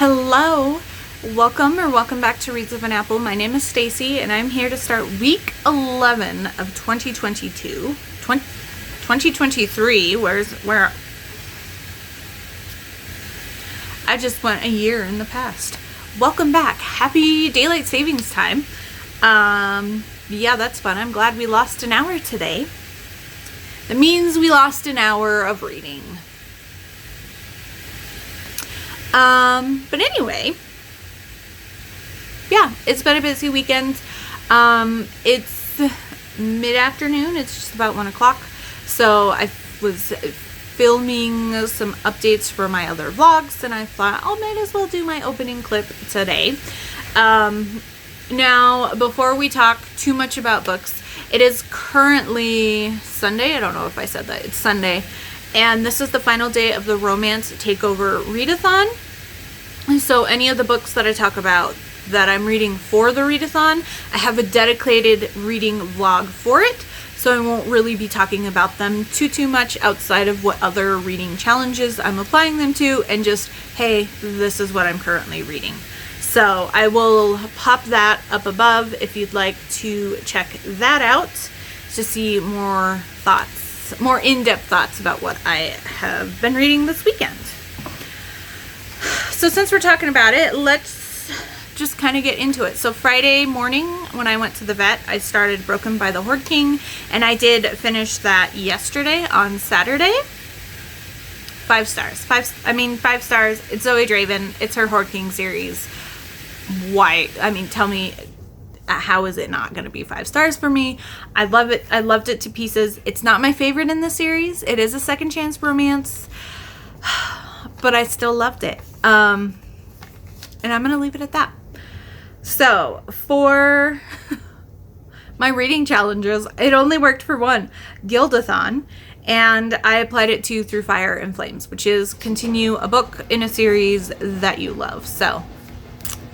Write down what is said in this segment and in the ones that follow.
Hello, welcome back to Reads of an Apple. My name is Stacy and I'm here to start week 11 of 2022. 2023, where I just went a year in the past. Welcome back. Happy daylight savings time. Yeah, that's fun. I'm glad we lost an hour today. That means we lost an hour of reading. But anyway, yeah, it's been a busy weekend. It's mid-afternoon. It's just about 1 o'clock. So I was filming some updates for my other vlogs, and I thought, oh, might as well do my opening clip today. Now, before we talk too much about books, it is currently Sunday. I don't know if I said that. It's Sunday. And this is the final day of the Romance Takeover Readathon. And so any of the books that I talk about that I'm reading for the readathon, I have a dedicated reading vlog for it. So I won't really be talking about them too much outside of what other reading challenges I'm applying them to, and just, hey, this is what I'm currently reading. So I will pop that up above if you'd like to check that out to see more thoughts, more in-depth thoughts about what I have been reading this weekend. So since we're talking about it, let's just kind of get into it. So Friday morning when I went to the vet, I started Broken by the Horde King, and I did finish that yesterday on Saturday. 5 stars. 5 stars. It's Zoe Draven. It's her Horde King series. Why? I mean, tell me, how is it not going to be 5 stars for me? I love it. I loved it to pieces. It's not my favorite in the series. It is a second chance romance, but I still loved it. And I'm going to leave it at that. So for my reading challenges, it only worked for one, Guildathon, and I applied it to Through Fire and Flames, which is continue a book in a series that you love. So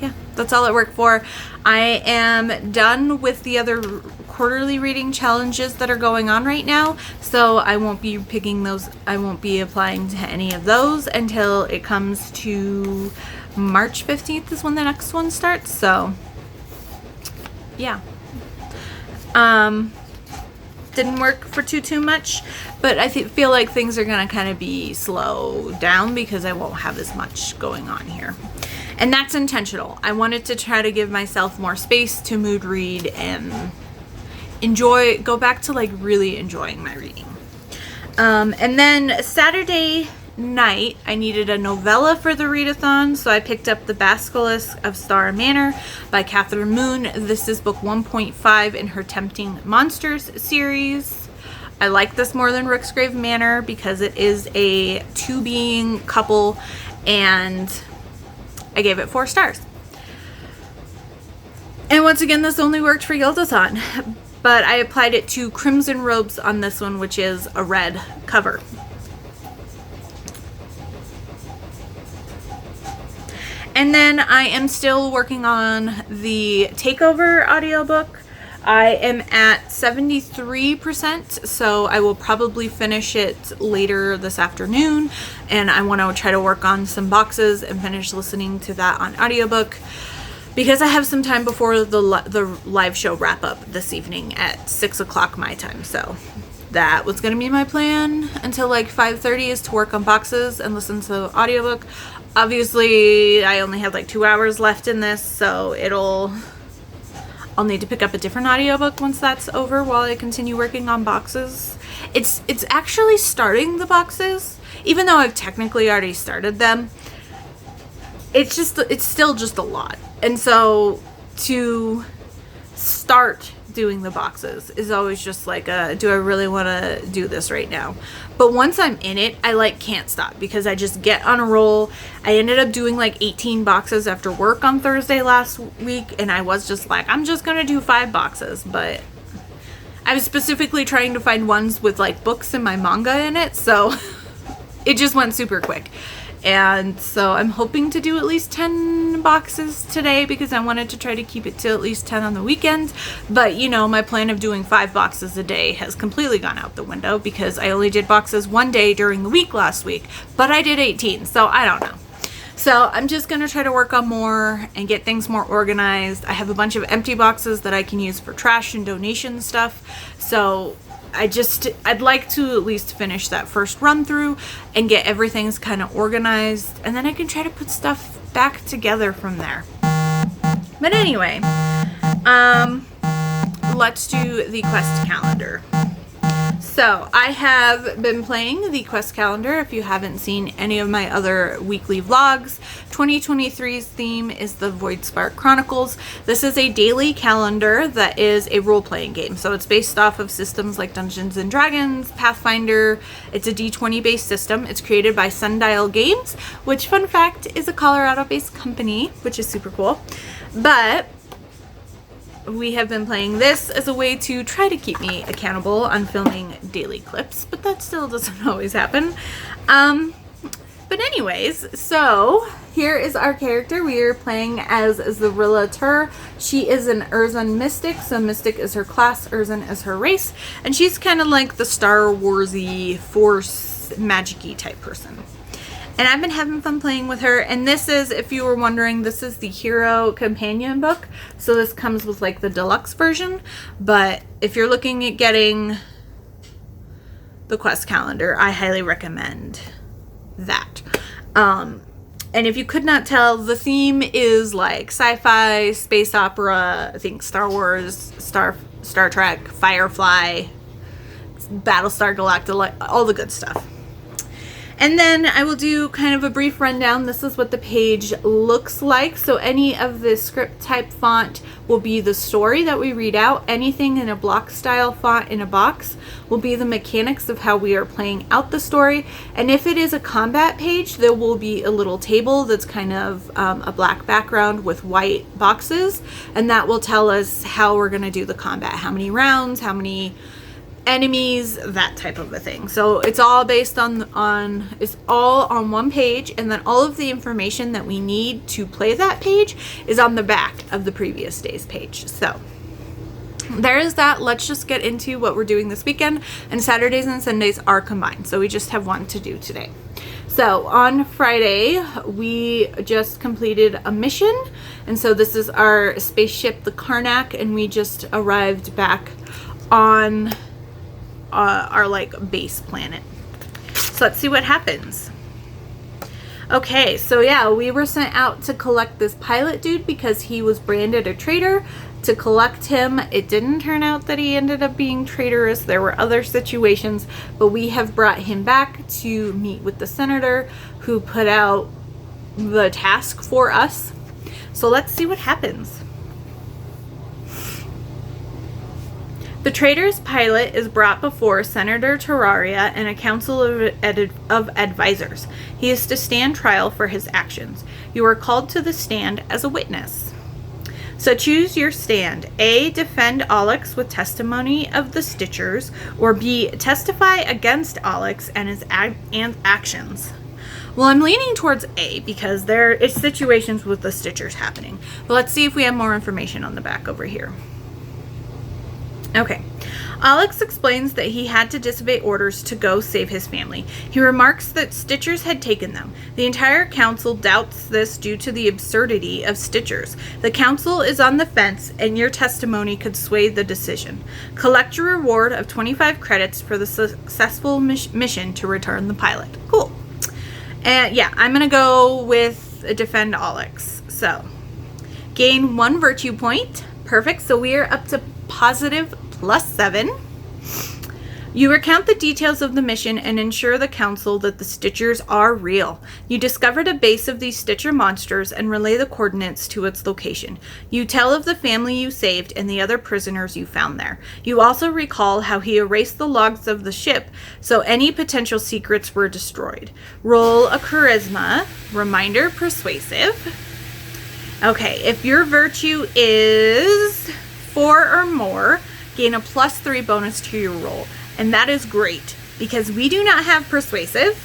yeah, that's all it worked for. I am done with the other quarterly reading challenges that are going on right now, so I won't be picking those. I won't be applying to any of those until it comes to March 15th is when the next one starts. So yeah, didn't work for too much, but I feel like things are gonna kind of be slow down because I won't have as much going on here. And that's intentional. I wanted to try to give myself more space to mood read and go back to like really enjoying my reading. And then Saturday night, I needed a novella for the readathon, so I picked up The Basilisk of Star Manor by Catherine Moon. This is book 1.5 in her Tempting Monsters series. I like this more than Rooksgrave Manor because it is a two-being couple, and I gave it 4 stars. And once again, this only worked for Guildathon, but I applied it to Crimson Robes on this one, which is a red cover. And then I am still working on the Takeover audiobook. I am at 73%, so I will probably finish it later this afternoon, and I want to try to work on some boxes and finish listening to that on audiobook because I have some time before the live show wrap up this evening at 6 o'clock my time. So that was going to be my plan until like 5:30 is to work on boxes and listen to the audiobook. Obviously, I only have like 2 hours left in this, so I'll need to pick up a different audiobook once that's over while I continue working on boxes. It's actually starting the boxes, even though I've technically already started them. It's still just a lot. And so to start doing the boxes is always just like, do I really want to do this right now? But once I'm in it, I can't stop because I just get on a roll. I ended up doing like 18 boxes after work on Thursday last week, and I was just like, I'm just gonna do 5 boxes, but I was specifically trying to find ones with like books and my manga in it, so it just went super quick. And so I'm hoping to do at least 10 boxes today because I wanted to try to keep it to at least 10 on the weekend. But, you know, my plan of doing 5 boxes a day has completely gone out the window because I only did boxes one day during the week last week, but I did 18, so I don't know. So I'm just going to try to work on more and get things more organized. I have a bunch of empty boxes that I can use for trash and donation stuff. So I'd like to at least finish that first run through and get everything's kind of organized. And then I can try to put stuff back together from there. But anyway, let's do the quest calendar. So I have been playing the quest calendar. If you haven't seen any of my other weekly vlogs, 2023's theme is the Void Spark Chronicles. This is a daily calendar that is a role-playing game. So it's based off of systems like Dungeons and Dragons, Pathfinder. It's a D20 based system. It's created by Sundial Games, which, fun fact, is a Colorado-based company, which is super cool. But we have been playing this as a way to try to keep me accountable on filming daily clips, but that still doesn't always happen. But anyways, so here is our character. We are playing as Zarilla Tur. She is an Urzan Mystic, so Mystic is her class, Urzan is her race, and she's kind of like the Star Warsy, Force, magic-y type person. And I've been having fun playing with her. And this is, if you were wondering, this is the Hero Companion book. So this comes with like the deluxe version. But if you're looking at getting the quest calendar, I highly recommend that. And if you could not tell, the theme is like sci-fi, space opera, I think Star Wars, Star Trek, Firefly, Battlestar Galactica, all the good stuff. And then I will do kind of a brief rundown. This is what the page looks like. So any of the script type font will be the story that we read out. Anything in a block style font in a box will be the mechanics of how we are playing out the story. And if it is a combat page, there will be a little table that's kind of a black background with white boxes. And that will tell us how we're going to do the combat. How many rounds, how many enemies, that type of a thing. So it's all based it's all on one page, and then all of the information that we need to play that page is on the back of the previous day's page. So there is that. Let's just get into what we're doing this weekend. And Saturdays and Sundays are combined, so we just have one to do today. So on Friday, we just completed a mission, and so this is our spaceship, the Karnak, and we just arrived back on our like base planet. So let's see what happens. Okay, so yeah, we were sent out to collect this pilot dude because he was branded a traitor. To collect him, it didn't turn out that he ended up being traitorous. There were other situations, but we have brought him back to meet with the senator who put out the task for us. So let's see what happens. The traitor's pilot is brought before Senator Terraria and a council of advisors. He is to stand trial for his actions. You are called to the stand as a witness. So choose your stand. A, defend Alex with testimony of the Stitchers, or B, testify against Alex and his actions. Well, I'm leaning towards A because there is situations with the Stitchers happening. But let's see if we have more information on the back over here. Okay. Alex explains that he had to disobey orders to go save his family. He remarks that Stitchers had taken them. The entire council doubts this due to the absurdity of Stitchers. The council is on the fence, and your testimony could sway the decision. Collect your reward of 25 credits for the successful mission to return the pilot. Cool. And yeah, I'm going to go with defend Alex. So, gain 1 virtue point. Perfect. So we are up to positive +7. You recount the details of the mission and ensure the council that the Stitchers are real. You discovered a base of these Stitcher monsters and relay the coordinates to its location. You tell of the family you saved and the other prisoners you found there. You also recall how he erased the logs of the ship, so any potential secrets were destroyed. Roll a charisma. Reminder, persuasive. Okay, if your virtue is 4 or more, gain a +3 bonus to your roll. And that is great because we do not have persuasive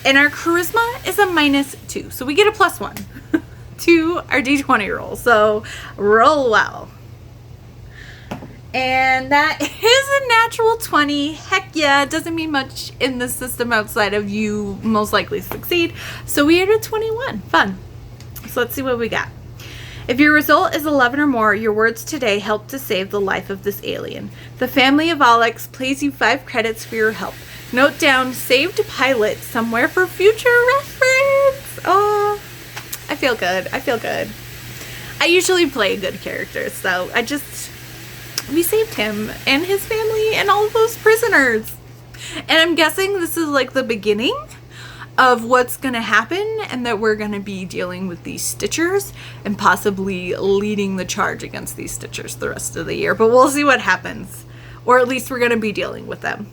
and our charisma is a -2. So we get a +1 to our D20 roll. So roll well. And that is a natural 20. Heck yeah, it doesn't mean much in the system outside of you most likely succeed. So we are at 21. Fun. So let's see what we got. If your result is 11 or more, your words today help to save the life of this alien. The family of Alex pays you 5 credits for your help. Note down saved pilot somewhere for future reference. Oh, I feel good. I feel good. I usually play good characters, so we saved him and his family and all of those prisoners. And I'm guessing this is like the beginning of what's going to happen, and that we're going to be dealing with these Stitchers and possibly leading the charge against these Stitchers the rest of the year. But we'll see what happens. Or at least we're going to be dealing with them.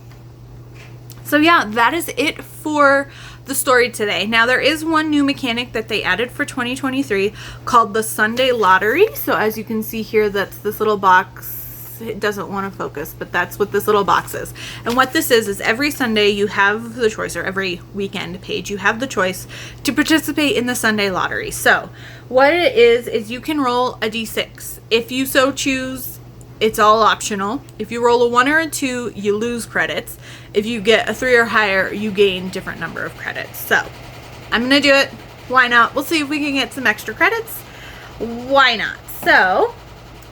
So yeah, that is it for the story today. Now there is one new mechanic that they added for 2023 called the Sunday Lottery. So as you can see here, that's this little box. It doesn't want to focus, but that's what this little box is. And what this is every Sunday you have the choice, or every weekend page, you have the choice to participate in the Sunday Lottery. So what it is you can roll a d6. If you so choose, it's all optional. If you roll a 1 or a 2, you lose credits. If you get a 3 or higher, you gain different number of credits. So I'm going to do it. Why not? We'll see if we can get some extra credits. Why not? So,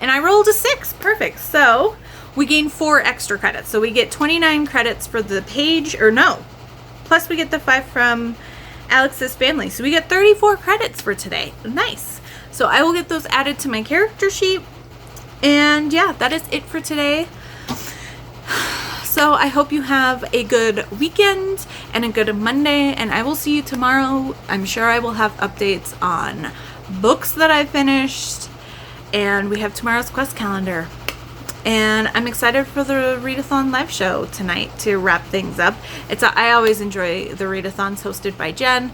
and I rolled a 6. Perfect. So we gain 4 extra credits. So we get 29 credits for the page, or no. Plus we get the 5 from Alex's family. So we get 34 credits for today. Nice. So I will get those added to my character sheet. And yeah, that is it for today. So I hope you have a good weekend and a good Monday, and I will see you tomorrow. I'm sure I will have updates on books that I finished, and we have tomorrow's quest calendar. And I'm excited for the readathon live show tonight to wrap things up. I always enjoy the readathons hosted by Jen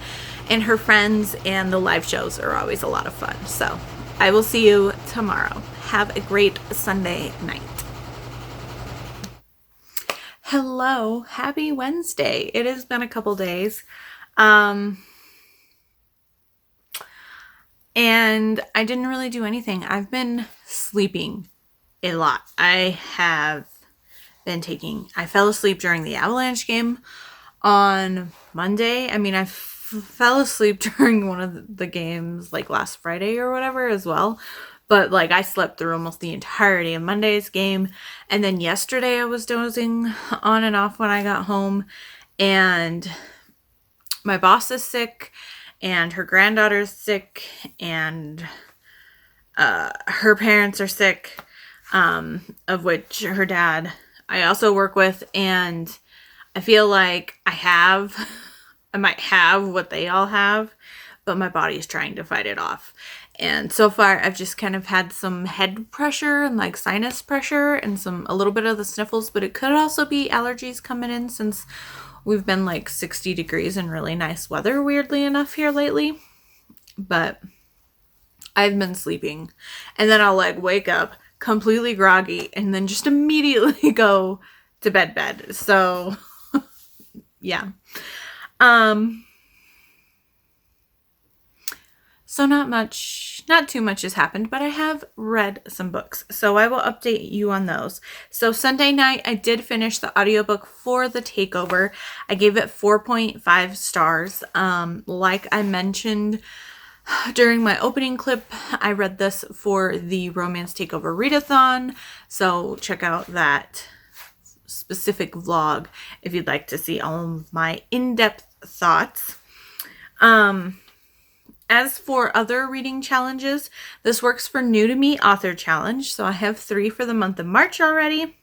and her friends, and the live shows are always a lot of fun. So I will see you tomorrow. Have a great Sunday night. Hello, happy Wednesday. It has been a couple days. And I didn't really do anything. I've been sleeping a lot. I fell asleep during the Avalanche game on Monday. I mean, I fell asleep during one of the games like last Friday or whatever as well. But like I slept through almost the entirety of Monday's game. And then yesterday I was dozing on and off when I got home. And my boss is sick, and her granddaughter's sick, and her parents are sick, of which her dad I also work with. And I feel like I might have what they all have, but my body's trying to fight it off. And so far, I've just kind of had some head pressure and like sinus pressure and a little bit of the sniffles, but it could also be allergies coming in since we've been like 60 degrees and really nice weather, weirdly enough, here lately. But I've been sleeping, and then I'll like wake up completely groggy and then just immediately go to bed. So yeah. So not too much has happened, but I have read some books. So I will update you on those. So Sunday night, I did finish the audiobook for The Takeover. I gave it 4.5 stars. Like I mentioned during my opening clip, I read this for the Romance Takeover Readathon. So check out that specific vlog if you'd like to see all of my in-depth thoughts. As for other reading challenges, this works for New to Me Author Challenge. So I have 3 for the month of March already.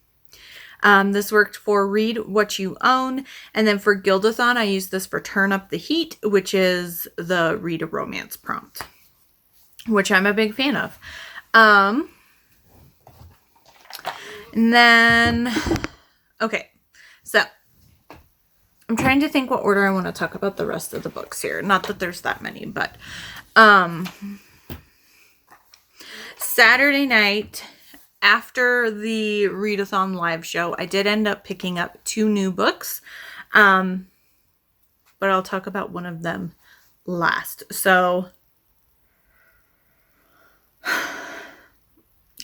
This worked for Read What You Own. And then for Guildathon, I used this for Turn Up the Heat, which is the read a romance prompt, which I'm a big fan of. And then, okay, so I'm trying to think what order I want to talk about the rest of the books here. Not that there's that many, but Saturday night after the readathon live show, I did end up picking up 2 new books, but I'll talk about one of them last. So,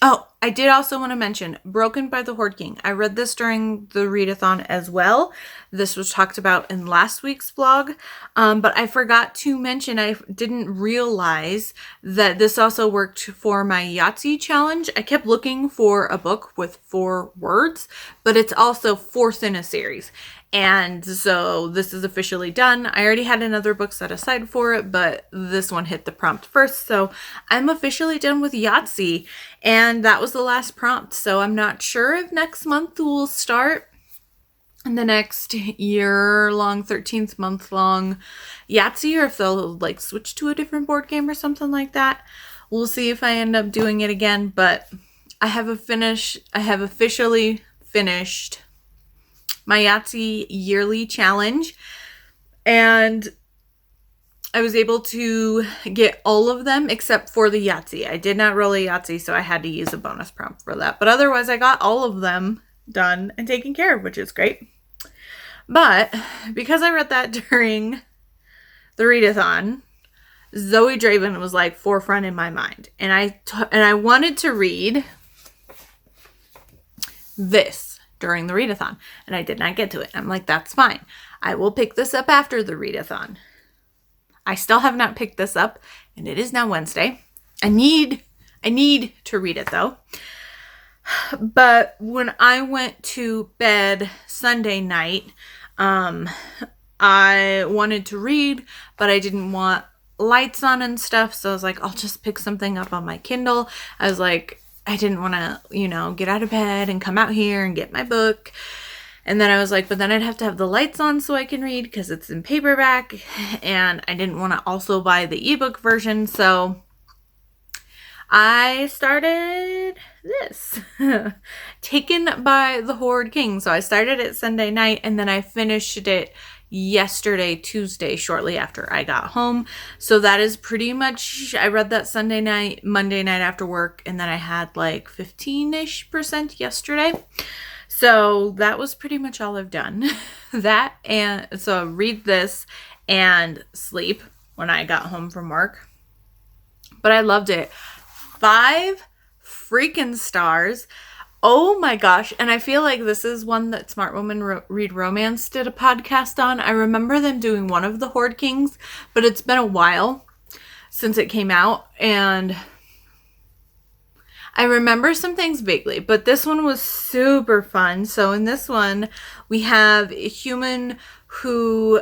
oh, I did also want to mention Broken by the Horde King. I read this during the readathon as well. This was talked about in last week's vlog, but I forgot to mention, I didn't realize that this also worked for my Yahtzee challenge. I kept looking for a book with 4 words, but it's also 4th in a series. And so this is officially done. I already had another book set aside for it, but this one hit the prompt first. So I'm officially done with Yahtzee. And that was the last prompt. So I'm not sure if next month we'll start the next year-long, 13th month-long Yahtzee, or if they'll like switch to a different board game or something like that. We'll see if I end up doing it again. But I have officially finished my Yahtzee yearly challenge, and I was able to get all of them except for the Yahtzee. I did not roll a Yahtzee, so I had to use a bonus prompt for that. But otherwise, I got all of them done and taken care of, which is great. But because I read that during the readathon, Zoe Draven was like forefront in my mind, and I wanted to read this during the readathon, and I did not get to it. I'm like, that's fine. I will pick this up after the readathon. I still have not picked this up, and it is now Wednesday. I need to read it though. But when I went to bed Sunday night, I wanted to read, but I didn't want lights on and stuff, so I was like, I'll just pick something up on my Kindle. I was like, I didn't want to, get out of bed and come out here and get my book. And then I was like, but then I'd have to have the lights on so I can read because it's in paperback. And I didn't want to also buy the ebook version. So I started this. Taken by the Horde King. So I started it Sunday night, and then I finished it yesterday, Tuesday, shortly after I got home. So that is pretty much, I read that Sunday night, Monday night after work, and then I had like 15-ish% yesterday. So that was pretty much all I've done. That, and so read this and sleep when I got home from work. But I loved it. 5 freaking stars. Oh my gosh. And I feel like this is one that Smart Woman Read Romance did a podcast on. I remember them doing one of the Horde Kings, but it's been a while since it came out. And I remember some things vaguely, but this one was super fun. So in this one, we have a human who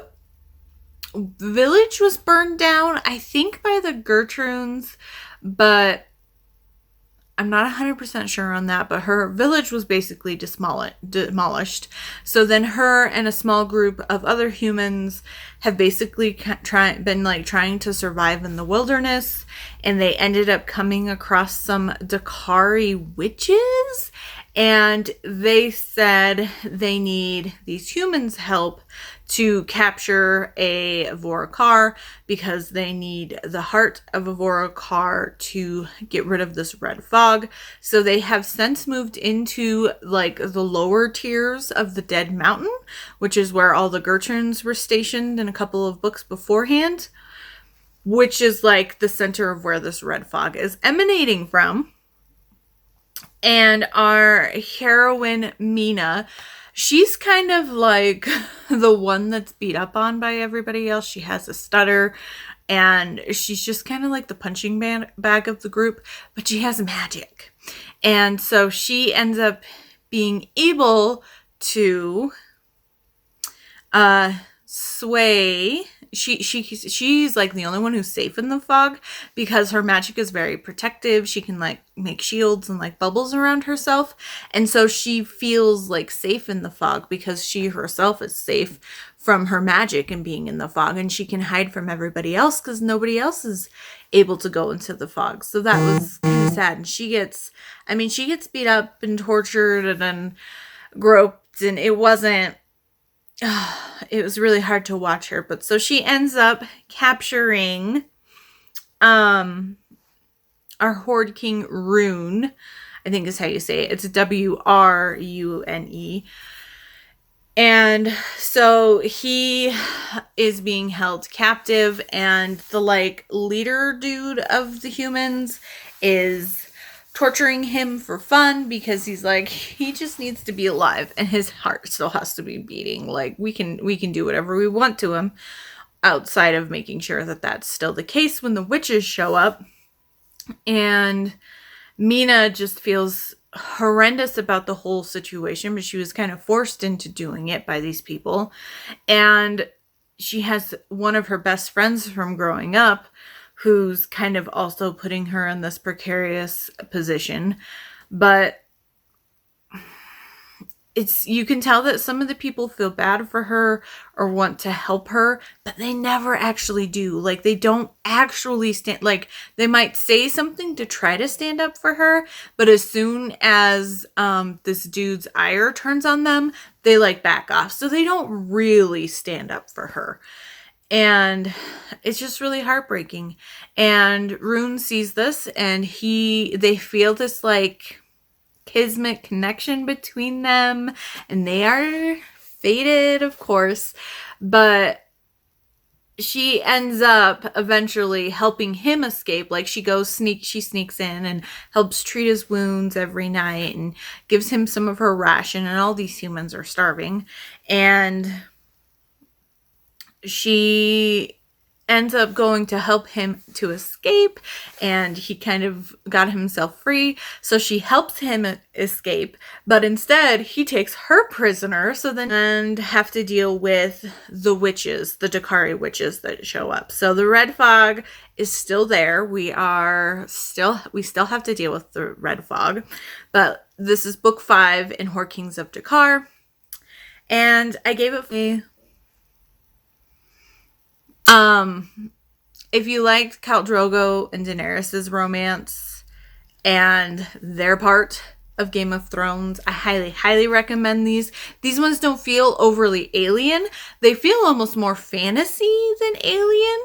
village was burned down, I think by the Gertrudes, but I'm not 100% sure on that, but her village was basically demolished. So then her and a small group of other humans have basically been trying to survive in the wilderness, and they ended up coming across some Dakari witches, and they said they need these humans' help to capture a Vorokar because they need the heart of a Vorokar to get rid of this red fog. So they have since moved into the lower tiers of the Dead Mountain, which is where all the Gertrudes were stationed in a couple of books beforehand, which is the center of where this red fog is emanating from. And our heroine, Mina, she's kind of like the one that's beat up on by everybody else. She has a stutter, and she's just kind of like the punching bag of the group, but she has magic. And so she ends up being able to sway. She's like the only one who's safe in the fog because her magic is very protective. She can make shields and bubbles around herself, and so she feels safe in the fog because she herself is safe from her magic and being in the fog, and she can hide from everybody else because nobody else is able to go into the fog. So that was kind of sad. And she gets beat up and tortured and then groped, and it was really hard to watch her. But so she ends up capturing our Horde King Rune, I think is how you say it. It's Wrune. And so he is being held captive, and the leader dude of the humans is torturing him for fun because he's like, he just needs to be alive and his heart still has to be beating. Like, we can do whatever we want to him outside of making sure that that's still the case when the witches show up. And Mina just feels horrendous about the whole situation, but she was kind of forced into doing it by these people. And she has one of her best friends from growing up who's kind of also putting her in this precarious position. But you can tell that some of the people feel bad for her or want to help her, but they never actually do. Like, they don't actually stand, like, they might say something to try to stand up for her, but as soon as this dude's ire turns on them, they like back off. So they don't really stand up for her. And it's just really heartbreaking. And Rune sees this and they feel this like kismet connection between them, and they are fated, of course, but she ends up eventually helping him escape. Like, she sneaks in and helps treat his wounds every night and gives him some of her ration, and all these humans are starving, and she ends up going to help him to escape, and he kind of got himself free. So she helps him escape, but instead he takes her prisoner. So then and have to deal with the witches, the Dakari witches that show up. So the red fog is still there. We still have to deal with the red fog, but this is book 5 in Whore Kings of Dakar, and I gave it if you liked Khal Drogo and Daenerys' romance and their part of Game of Thrones, I highly, highly recommend these. These ones don't feel overly alien. They feel almost more fantasy than alien,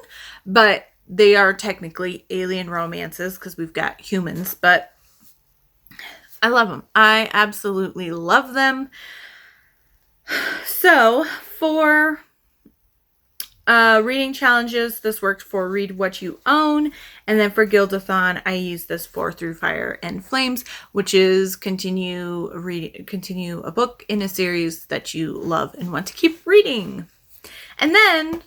but they are technically alien romances because we've got humans, but I love them. I absolutely love them. So for reading challenges, this worked for Read What You Own, and then for Guildathon, I use this for Through Fire and Flames, which is continue a book in a series that you love and want to keep reading. And then,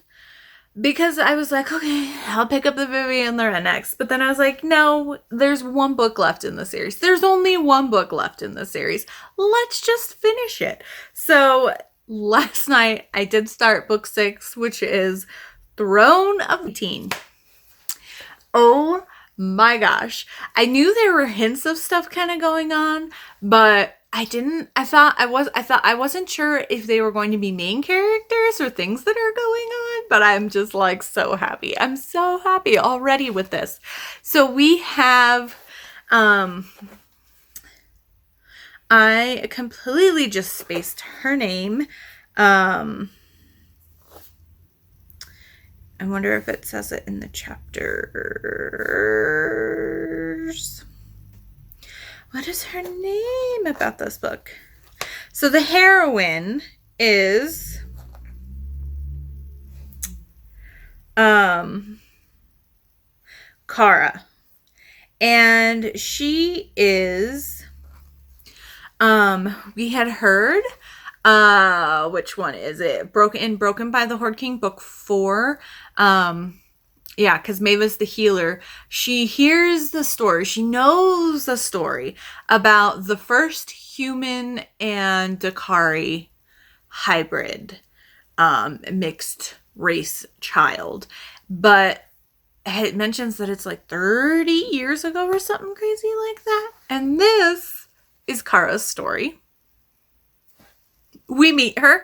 because I was like, okay, I'll pick up the Vivian Lorette next, but then I was like, no, there's one book left in the series. There's only one book left in the series. Let's just finish it. So last night, I did start book 6, which is Throne of Teen. Oh my gosh. I knew there were hints of stuff kind of going on, but I wasn't sure if they were going to be main characters or things that are going on, but I'm just like so happy. I'm so happy already with this. So we have, I completely just spaced her name. I wonder if it says it in the chapters. What is her name about this book? So the heroine is Kara. And she is we had heard which one is it? Broken by the Horde King, book 4. Yeah, because Mavis the healer, she hears the story. She knows the story about the first human and Dakari hybrid mixed race child. But it mentions that it's like 30 years ago or something crazy like that. And this is Kara's story. We meet her,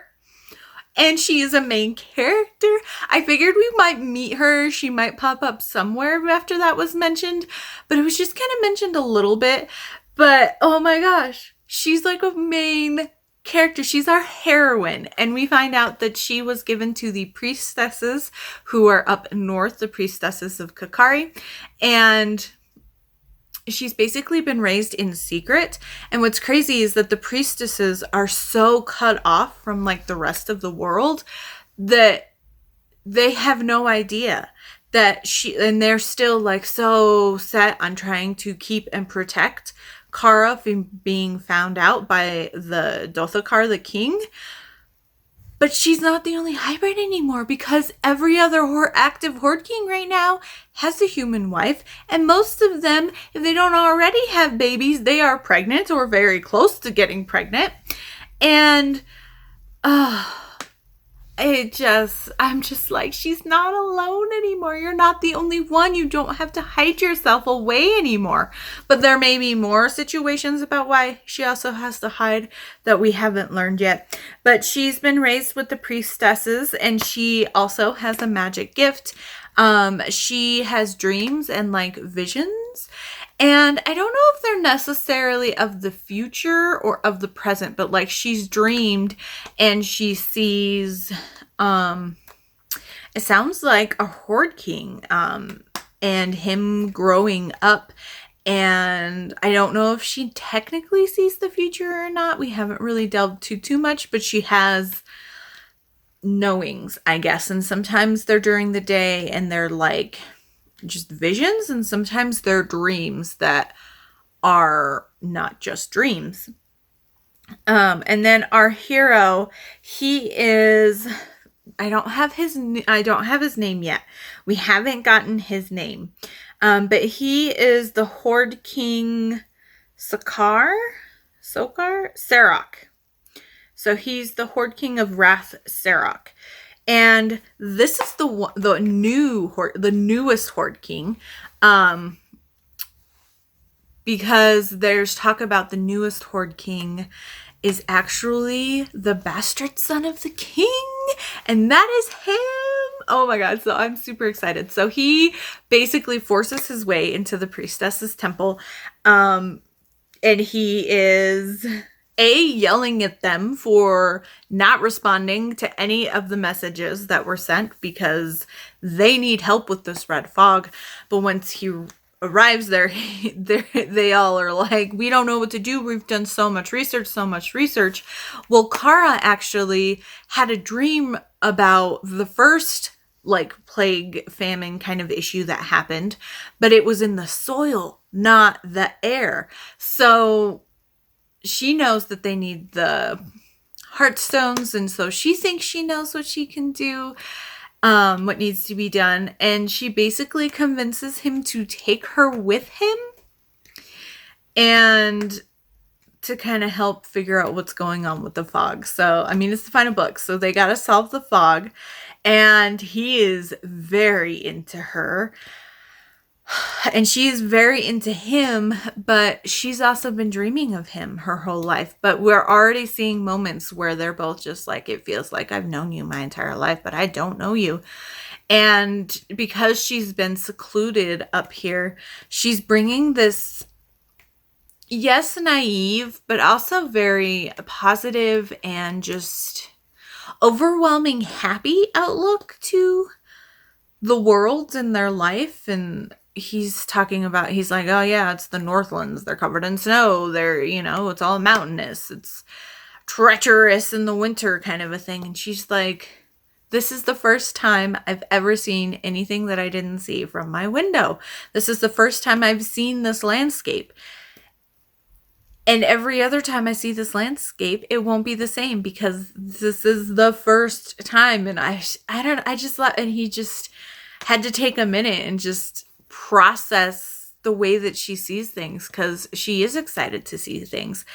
and she is a main character. I figured we might meet her. She might pop up somewhere after that was mentioned, but it was just kind of mentioned a little bit. But oh my gosh, she's like a main character. She's our heroine, and we find out that she was given to the priestesses who are up north, the priestesses of Kakari, and she's basically been raised in secret. And what's crazy is that the priestesses are so cut off from like the rest of the world that they have no idea and they're still like so set on trying to keep and protect Kara from being found out by the Dothakar, the king. But she's not the only hybrid anymore, because every other active Horde King right now has a human wife. And most of them, if they don't already have babies, they are pregnant or very close to getting pregnant. And I'm just like, she's not alone anymore. You're not the only one. You don't have to hide yourself away anymore. But there may be more situations about why she also has to hide that we haven't learned yet. But she's been raised with the priestesses, and she also has a magic gift. She has dreams and like visions. And I don't know if they're necessarily of the future or of the present, but like she's dreamed and she sees, it sounds like a Horde King, and him growing up. And I don't know if she technically sees the future or not. We haven't really delved too much, but she has knowings, I guess. And sometimes they're during the day and they're like just visions, and sometimes they're dreams that are not just dreams. And then our hero, he is, I don't have his name yet. We haven't gotten his name. But he is the Horde King Sarok. So he's the Horde King of Wrath Sarok. And this is the newest Horde King, because there's talk about the newest Horde King is actually the bastard son of the king, and that is him. Oh my god, so I'm super excited. So he basically forces his way into the priestess's temple, and he is yelling at them for not responding to any of the messages that were sent because they need help with this red fog. But once he arrives there, they all are like, we don't know what to do. We've done so much research. Well, Kara actually had a dream about the first like plague famine kind of issue that happened, but it was in the soil, not the air. So she knows that they need the heartstones, and so she thinks she knows what she can do, what needs to be done, and she basically convinces him to take her with him and to kind of help figure out what's going on with the fog. So, I mean, it's the final book, so they got to solve the fog, and he is very into her. And she's very into him, but she's also been dreaming of him her whole life. But we're already seeing moments where they're both just like, it feels like I've known you my entire life, but I don't know you. And because she's been secluded up here, she's bringing this, yes, naive, but also very positive and just overwhelming happy outlook to the world and their life. And he's talking about, he's like, oh yeah, it's the Northlands. They're covered in snow. They're, it's all mountainous. It's treacherous in the winter kind of a thing. And she's like, this is the first time I've ever seen anything that I didn't see from my window. This is the first time I've seen this landscape. And every other time I see this landscape, it won't be the same because this is the first time. And and he just had to take a minute and just process the way that she sees things, because she is excited to see things.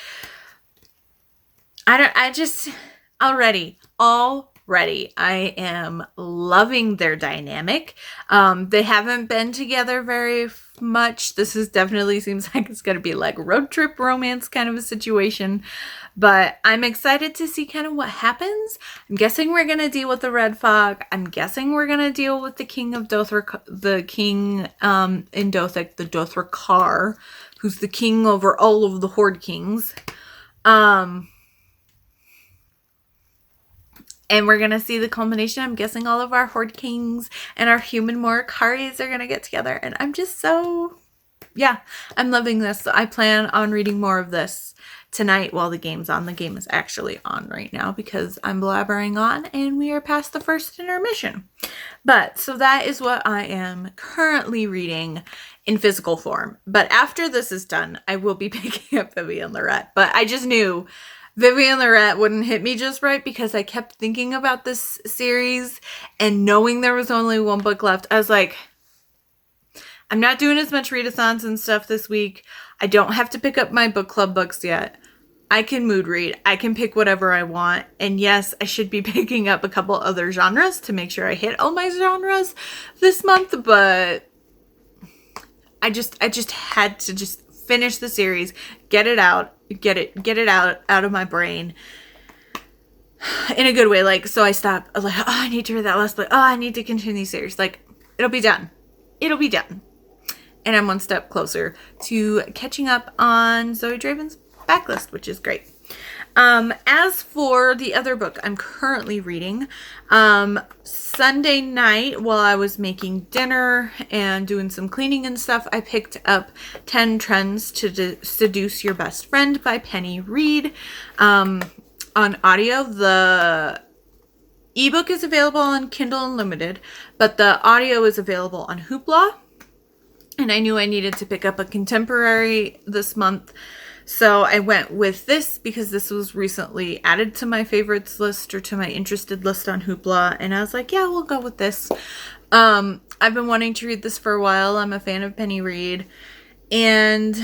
Already, I am loving their dynamic. They haven't been together very much. This definitely seems like it's going to be like a road trip romance kind of a situation. But I'm excited to see kind of what happens. I'm guessing we're going to deal with the red fog. I'm guessing we're going to deal with the king of Dothrak, the king in Dothrak, the Dothrakar, who's the king over all of the Horde Kings. And we're going to see the culmination. I'm guessing all of our Horde Kings and our human Morikaris are going to get together. And I'm just so, I'm loving this. So I plan on reading more of this tonight while the game's on. The game is actually on right now because I'm blabbering on and we are past the first intermission. But so that is what I am currently reading in physical form. But after this is done, I will be picking up Vivian Lorette. But I just knew Vivian Lorette wouldn't hit me just right because I kept thinking about this series and knowing there was only one book left. I was like, I'm not doing as much readathons and stuff this week. I don't have to pick up my book club books yet. I can mood read. I can pick whatever I want. And yes, I should be picking up a couple other genres to make sure I hit all my genres this month. But I just had to just finish the series, get it out, get it out of my brain in a good way. Like, so I stopped. I was like, oh, I need to read that last book. Oh, I need to continue the series. Like, it'll be done. It'll be done. And I'm one step closer to catching up on Zoe Draven's backlist, which is great. As for the other book I'm currently reading, Sunday night while I was making dinner and doing some cleaning and stuff, I picked up 10 Trends to Seduce Your Best Friend by Penny Reed on audio. The ebook is available on Kindle Unlimited, but the audio is available on Hoopla. And I knew I needed to pick up a contemporary this month. So I went with this because this was recently added to my favorites list or to my interested list on Hoopla. And I was like, yeah, we'll go with this. I've been wanting to read this for a while. I'm a fan of Penny Reed. And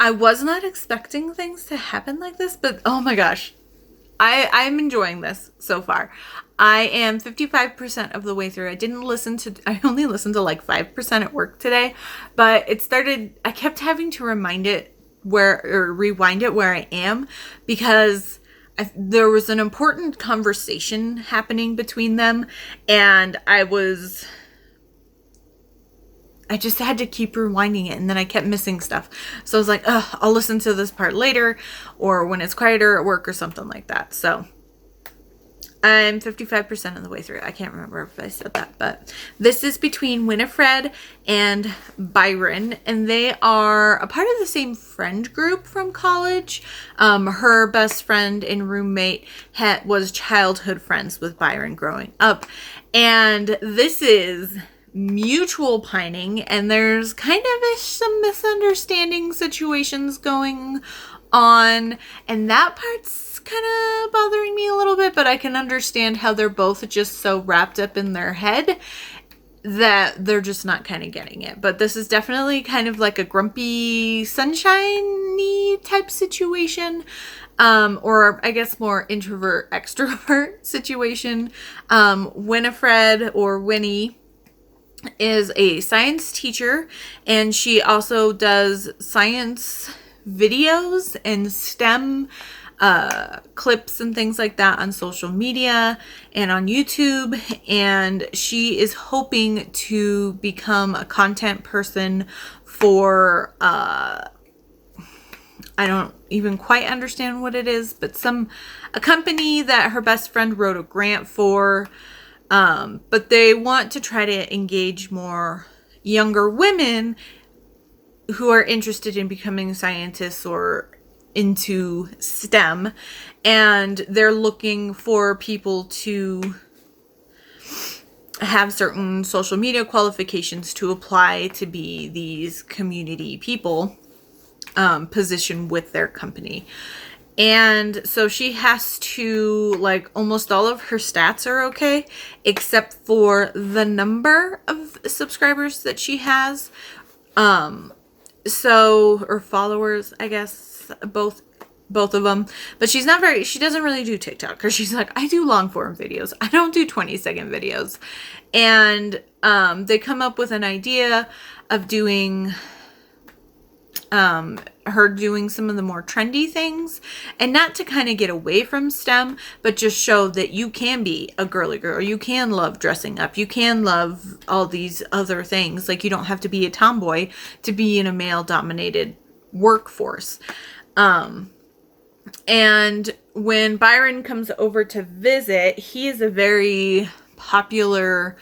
I was not expecting things to happen like this. But oh my gosh, I'm enjoying this so far. I am 55% of the way through. I only listened to like 5% at work today, but I kept having to rewind it where I am because there was an important conversation happening between them and I just had to keep rewinding it and then I kept missing stuff. So I was like, I'll listen to this part later or when it's quieter at work or something like that. So I'm 55% of the way through. I can't remember if I said that, but this is between Winifred and Byron, and they are a part of the same friend group from college. Her best friend and roommate was childhood friends with Byron growing up, and this is mutual pining, and there's kind of some misunderstanding situations going on, and that part's kind of bothering me a little bit, but I can understand how they're both just so wrapped up in their head that they're just not kind of getting it. But this is definitely kind of like a grumpy, sunshiny type situation, or I guess more introvert extrovert situation. Winifred or Winnie is a science teacher, and she also does science videos and STEM clips and things like that on social media and on YouTube, and she is hoping to become a content person for I don't even quite understand what it is, but a company that her best friend wrote a grant for, but they want to try to engage more younger women who are interested in becoming scientists or into STEM, and they're looking for people to have certain social media qualifications to apply to be these community people positioned with their company. And so she has to, like, almost all of her stats are okay, except for the number of subscribers that she has. Or followers, I guess, both of them. But she doesn't really do TikTok, because she's like, I do long form videos. I don't do 20-second videos. And they come up with an idea of doing her doing some of the more trendy things, and not to kind of get away from STEM, but just show that you can be a girly girl, you can love dressing up, you can love all these other things. Like, you don't have to be a tomboy to be in a male dominated workforce. And when Byron comes over to visit, he is a very popular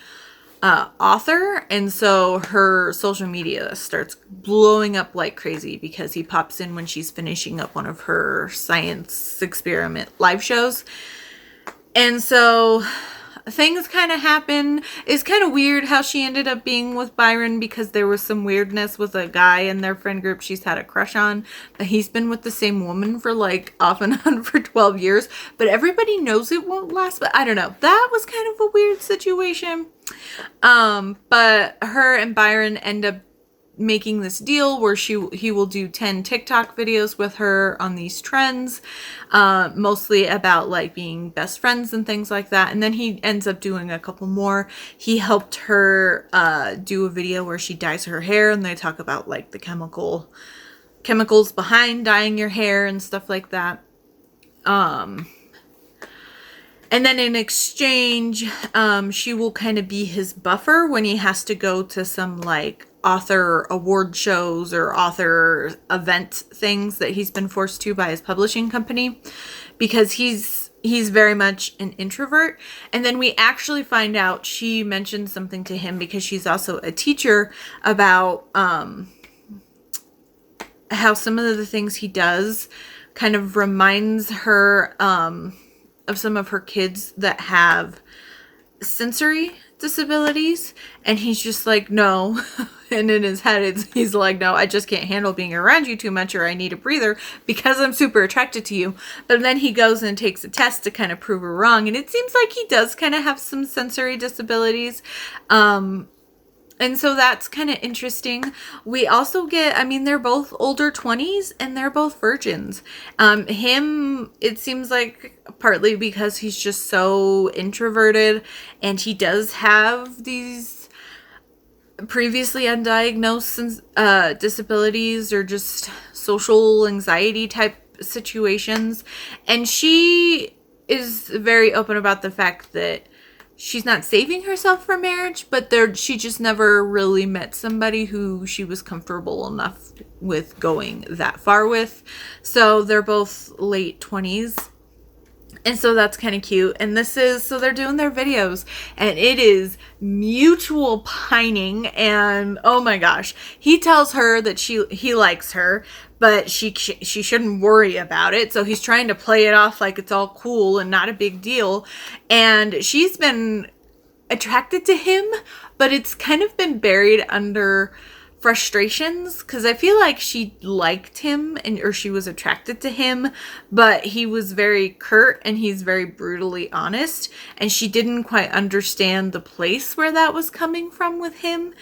author, and so her social media starts blowing up like crazy because he pops in when she's finishing up one of her science experiment live shows. And so things kind of happen. It's kind of weird how she ended up being with Byron, because there was some weirdness with a guy in their friend group she's had a crush on, but he's been with the same woman for like off and on for 12 years, but everybody knows it won't last. But I don't know, that was kind of a weird situation. But her and Byron end up making this deal where he will do 10 TikTok videos with her on these trends, mostly about like being best friends and things like that. And then he ends up doing a couple more. He helped her do a video where she dyes her hair, and they talk about like the chemicals behind dyeing your hair and stuff like that. And then in exchange, she will kind of be his buffer when he has to go to some like author award shows or author event things that he's been forced to by his publishing company, because he's very much an introvert. And then we actually find out she mentioned something to him, because she's also a teacher, about how some of the things he does kind of reminds her of some of her kids that have sensory disabilities. And he's just like, no. And in his head, he's like, no, I just can't handle being around you too much, or I need a breather because I'm super attracted to you. But then he goes and takes a test to kind of prove her wrong. And it seems like he does kind of have some sensory disabilities. And so that's kind of interesting. We also get, I mean, they're both older 20s and they're both virgins. Him, it seems like partly because he's just so introverted, and he does have these previously undiagnosed disabilities or just social anxiety type situations. And she is very open about the fact that she's not saving herself for marriage, but she just never really met somebody who she was comfortable enough with going that far with. So they're both late 20s. And so that's kind of cute. And so they're doing their videos, and it is mutual pining. And oh my gosh, he tells her that he likes her, but she shouldn't worry about it. So he's trying to play it off like it's all cool and not a big deal. And she's been attracted to him, but it's kind of been buried under frustrations, because I feel like she liked him or she was attracted to him, but he was very curt and he's very brutally honest, and she didn't quite understand the place where that was coming from with him.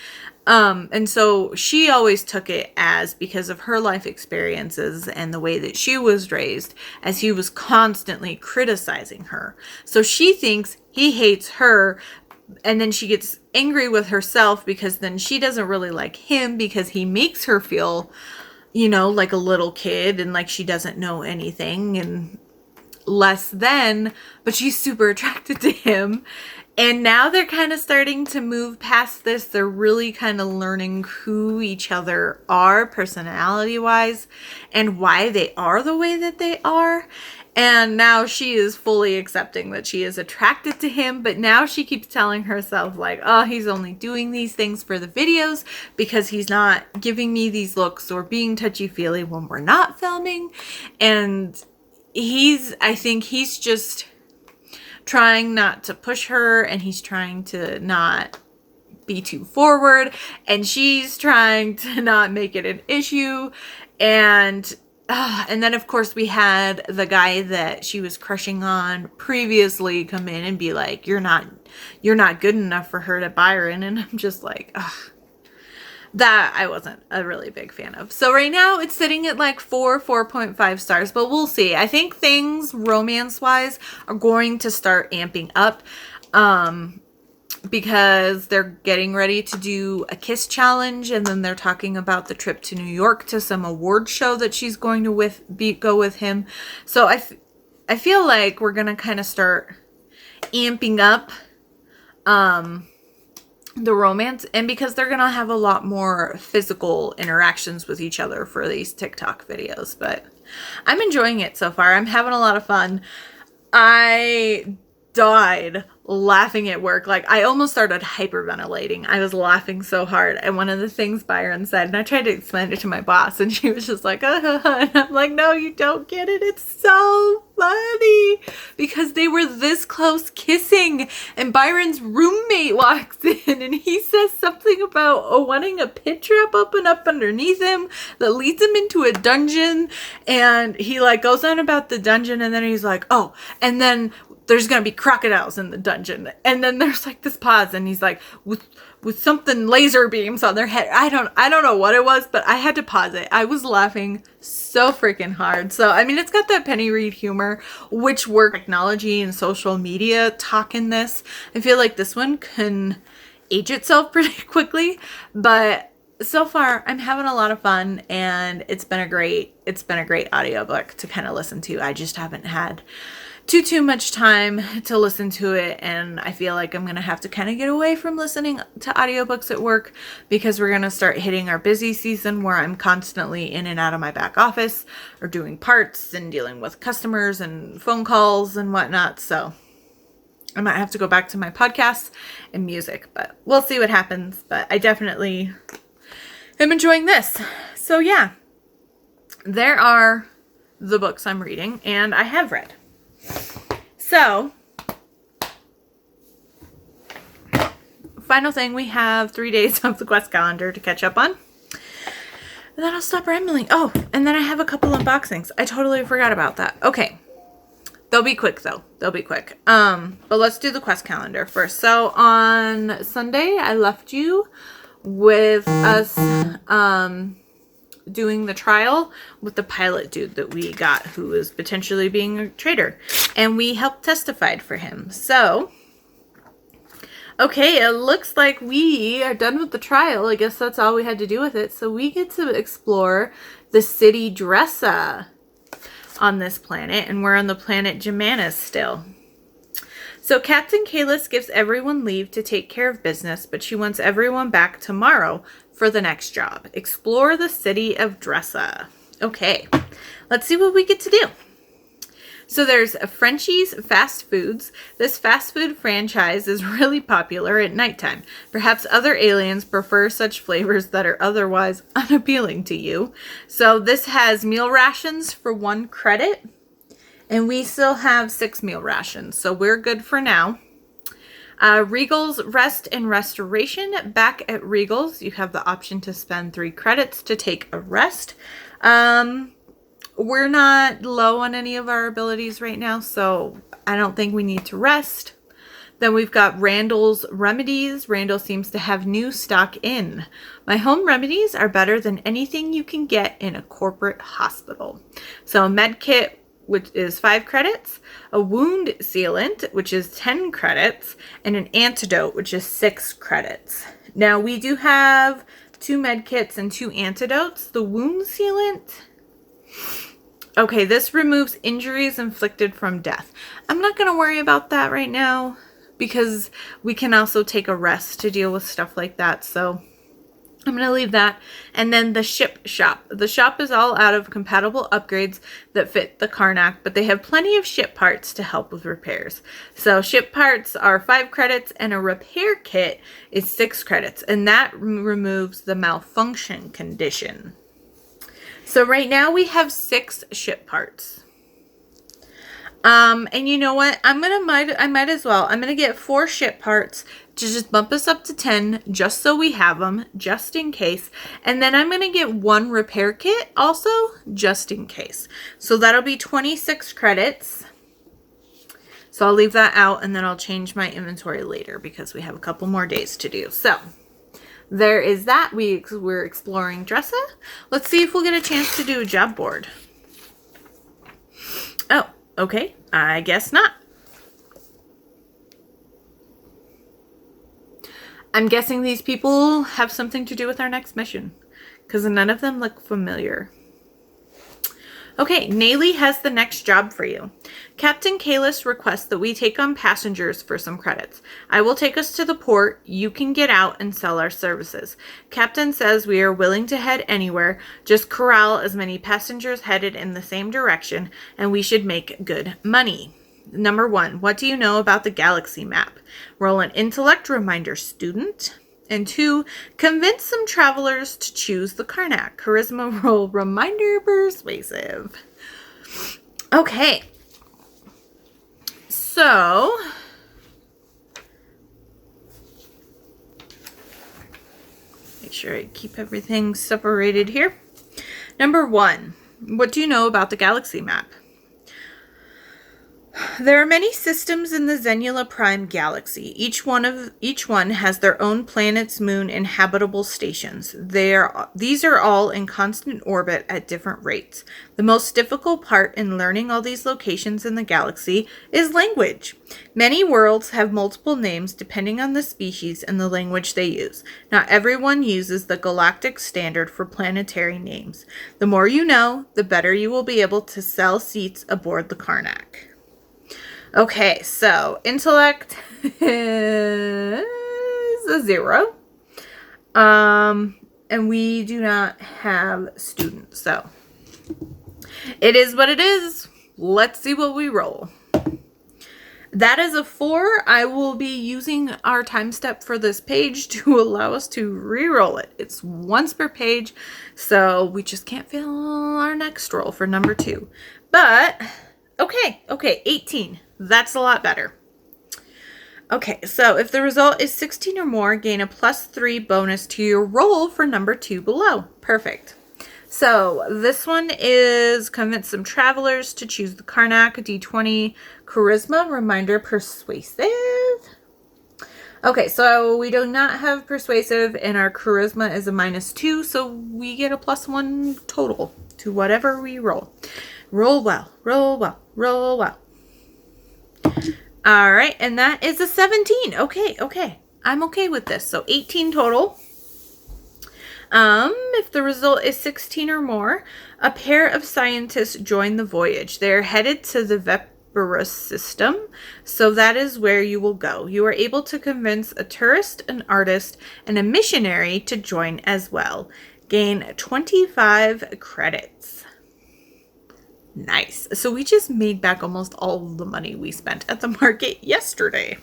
And so she always took it as, because of her life experiences and the way that she was raised, as he was constantly criticizing her. So she thinks he hates her, and then she gets angry with herself because then she doesn't really like him because he makes her feel, like a little kid and like she doesn't know anything and less than, but she's super attracted to him. And now they're kind of starting to move past this. They're really kind of learning who each other are personality-wise and why they are the way that they are. And now she is fully accepting that she is attracted to him, but now she keeps telling herself like, oh, he's only doing these things for the videos because he's not giving me these looks or being touchy-feely when we're not filming. And I think he's just trying not to push her, and he's trying to not be too forward, and she's trying to not make it an issue. And then of course we had the guy that she was crushing on previously come in and be like, you're not good enough for her to Byron. And I'm just like, ugh. That I wasn't a really big fan of. So right now it's sitting at like 4.5 stars, but we'll see. I think things romance-wise are going to start amping up because they're getting ready to do a kiss challenge, and then they're talking about the trip to New York to some award show that she's going to go with him. So I feel like we're going to kind of start amping up the romance, and because they're gonna have a lot more physical interactions with each other for these TikTok videos. But I'm enjoying it so far. I'm having a lot of fun. I died laughing at work. Like, I almost started hyperventilating. I was laughing so hard. And one of the things Byron said, and I tried to explain it to my boss, and she was just like, and I'm like, no, you don't get it. It's so funny because they were this close kissing, and Byron's roommate walks in and he says something about wanting a pit trap open up underneath him that leads him into a dungeon, and he like goes on about the dungeon, and then he's like, oh, and then there's gonna be crocodiles in the dungeon, and then there's like this pause, and he's like, with something laser beams on their head. I don't know what it was, but I had to pause it. I was laughing so freaking hard. So I mean, it's got that Penny Reed humor, which work technology and social media talk in this. I feel like this one can age itself pretty quickly, but so far I'm having a lot of fun, and it's been a great audiobook to kind of listen to. I just haven't had too much time to listen to it, and I feel like I'm gonna have to kind of get away from listening to audiobooks at work, because we're gonna start hitting our busy season where I'm constantly in and out of my back office or doing parts and dealing with customers and phone calls and whatnot. So I might have to go back to my podcasts and music, but we'll see what happens. But I definitely am enjoying this. So yeah, there are the books I'm reading and I have read. So, final thing, we have 3 days of the quest calendar to catch up on. And then I'll stop rambling. Oh, and then I have a couple unboxings. I totally forgot about that. Okay. They'll be quick though. They'll be quick. But let's do the quest calendar first. So on Sunday, I left you with us doing the trial with the pilot dude that we got, who is potentially being a traitor, and we helped testified for him. So okay, it looks like we are done with the trial. I guess that's all we had to do with it. So we get to explore the city Dressa on this planet, and we're on the planet Germanus still. So Captain Kalis gives everyone leave to take care of business, but she wants everyone back tomorrow for the next job. Explore the city of Dressa. Okay, let's see what we get to do. So there's Frenchie's Fast Foods. This fast food franchise is really popular at nighttime. Perhaps other aliens prefer such flavors that are otherwise unappealing to you. So this has meal rations for 1 credit. And we still have 6 meal rations, so we're good for now. Regal's Rest and Restoration. Back at Regal's, you have the option to spend 3 credits to take a rest. We're not low on any of our abilities right now, so I don't think we need to rest. Then we've got Randall's Remedies. Randall seems to have new stock in. My home remedies are better than anything you can get in a corporate hospital. So a med kit, which is 5 credits, a wound sealant, which is 10 credits, and an antidote, which is 6 credits. Now, we do have 2 med kits and 2 antidotes. The wound sealant, okay, this removes injuries inflicted from death. I'm not going to worry about that right now, because we can also take a rest to deal with stuff like that, so I'm going to leave that. And then the ship shop. The shop is all out of compatible upgrades that fit the Karnak, but they have plenty of ship parts to help with repairs. So ship parts are 5 credits, and a repair kit is 6 credits, and that removes the malfunction condition. So right now we have 6 ship parts. And you know what? I might as well. I'm going to get 4 ship parts to just bump us up to 10, just so we have them, just in case. And then I'm going to get 1 repair kit also, just in case. So that'll be 26 credits. So I'll leave that out, and then I'll change my inventory later because we have a couple more days to do. So there is that. We're exploring Dressa. Let's see if we'll get a chance to do a job board. Oh, okay. I guess not. I'm guessing these people have something to do with our next mission, because none of them look familiar. Okay, Nayli has the next job for you. Captain Kalis requests that we take on passengers for some credits. I will take us to the port. You can get out and sell our services. Captain says we are willing to head anywhere. Just corral as many passengers headed in the same direction, and we should make good money. Number 1, what do you know about the galaxy map? Roll an intellect reminder, student. And 2, convince some travelers to choose the Karnak. Charisma roll reminder persuasive. Okay. So, make sure I keep everything separated here. Number 1, what do you know about the galaxy map? There are many systems in the Zenula Prime galaxy. Each one has their own planets, moon, and habitable stations. These are all in constant orbit at different rates. The most difficult part in learning all these locations in the galaxy is language. Many worlds have multiple names depending on the species and the language they use. Not everyone uses the galactic standard for planetary names. The more you know, the better you will be able to sell seats aboard the Karnak. Okay, so intellect is a 0. And we do not have students, so it is what it is. Let's see what we roll. That is a 4. I will be using our time step for this page to allow us to re-roll it. It's once per page, so we just can't fail our next roll for number 2. But, okay, 18. That's a lot better. Okay, so if the result is 16 or more, gain a +3 bonus to your roll for number 2 below. Perfect. So this one is convince some travelers to choose the Karnak, D20, charisma, reminder, persuasive. Okay, so we do not have persuasive, and our charisma is a -2, so we get a +1 total to whatever we roll. Roll well, roll well, roll well. All right, and that is a 17. Okay. I'm okay with this. So 18 total. If the result is 16 or more, a pair of scientists join the voyage. They're headed to the Vepirus system, so that is where you will go. You are able to convince a tourist, an artist, and a missionary to join as well. Gain 25 credits. Nice. So we just made back almost all of the money we spent at the market yesterday.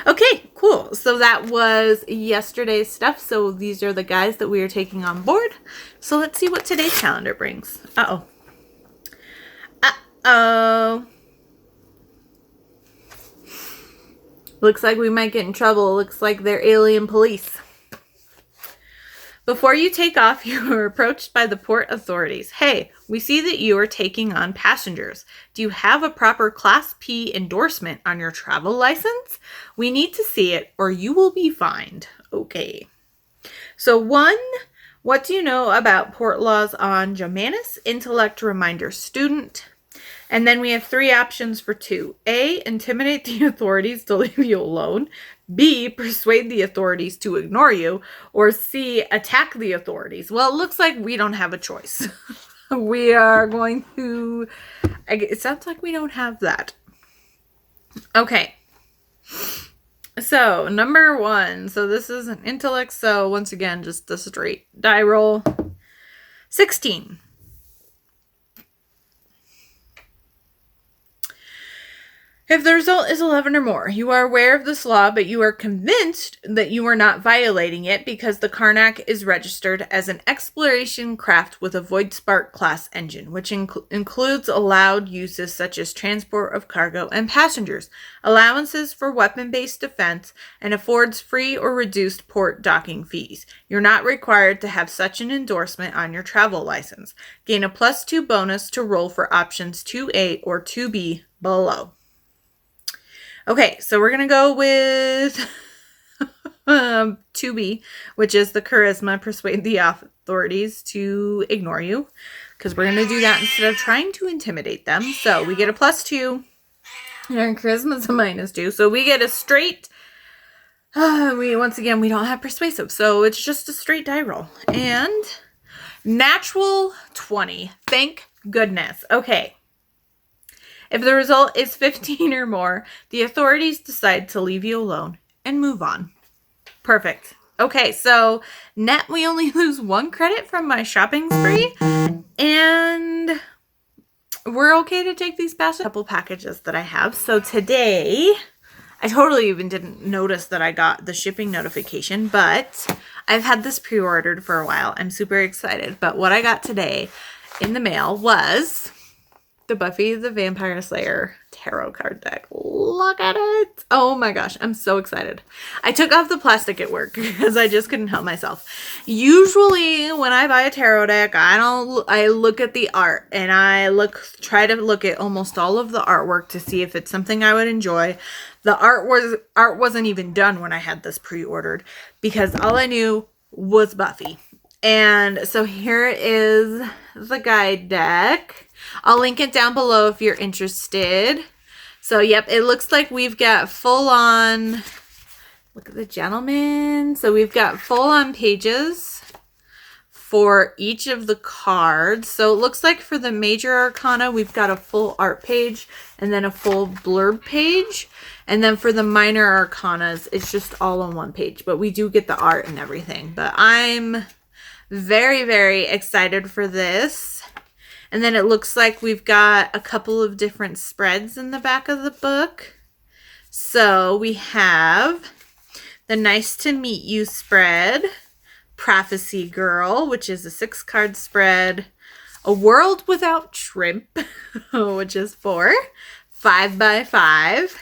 Okay, cool. So that was yesterday's stuff. So these are the guys that we are taking on board. So let's see what today's calendar brings. Uh-oh. Looks like we might get in trouble. Looks like they're alien police. Before you take off, you are approached by the port authorities. Hey, we see that you are taking on passengers. Do you have a proper Class P endorsement on your travel license? We need to see it or you will be fined. Okay. So 1, what do you know about port laws on Germanus? Intellect reminder, student. And then we have 3 options for 2. A, intimidate the authorities to leave you alone. B, persuade the authorities to ignore you. Or C, attack the authorities. Well, it looks like we don't have a choice. We are going to... It sounds like we don't have that. Okay. So, number 1. So, this is an intellect. So, once again, just a straight die roll. 16. If the result is 11 or more, you are aware of this law, but you are convinced that you are not violating it because the Karnak is registered as an exploration craft with a Void Spark class engine, which includes allowed uses such as transport of cargo and passengers, allowances for weapon-based defense, and affords free or reduced port docking fees. You're not required to have such an endorsement on your travel license. Gain a +2 bonus to roll for options 2A or 2B below. Okay, so we're going to go with 2B, which is the charisma, persuade the authorities to ignore you, because we're going to do that instead of trying to intimidate them. So we get a +2, and our charisma is a -2, so we get a straight, once again, we don't have persuasive, so it's just a straight die roll. And natural 20, thank goodness. Okay. If the result is 15 or more, the authorities decide to leave you alone and move on. Perfect. Okay, so net we only lose 1 credit from my shopping spree. And we're okay to take these past a couple packages that I have. So today, I totally even didn't notice that I got the shipping notification, but I've had this pre-ordered for a while. I'm super excited. But what I got today in the mail was the Buffy the Vampire Slayer tarot card deck. Look at it. Oh my gosh, I'm so excited. I took off the plastic at work because I just couldn't help myself. Usually when I buy a tarot deck, I look at the art and try to look at almost all of the artwork to see if it's something I would enjoy. The art wasn't even done when I had this pre-ordered because all I knew was Buffy. And so here is the guide deck. I'll link it down below if you're interested. So, yep, it looks like we've got full on, look at the gentleman. So we've got full on pages for each of the cards. So it looks like for the major arcana, we've got a full art page and then a full blurb page. And then for the minor arcanas, it's just all on one page. But we do get the art and everything. But I'm very, very excited for this. And then it looks like we've got a couple of different spreads in the back of the book. So we have the Nice to Meet You spread, Prophecy Girl, which is a 6-card spread, A World Without Shrimp, which is 4, 5x5.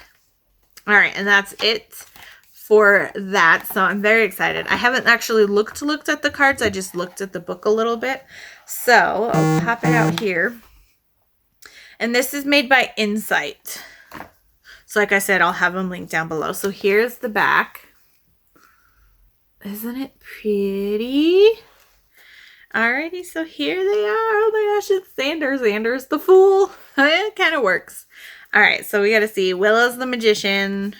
All right, and that's it for that. So I'm very excited. I haven't actually looked at the cards. I just looked at the book a little bit. So I'll pop it out here. And this is made by Insight. So like I said, I'll have them linked down below. So here's the back. Isn't it pretty? Alrighty, so here they are. Oh my gosh, it's Xander. Xander's the fool. It kind of works. Alright, so we got to see. Willow's the magician.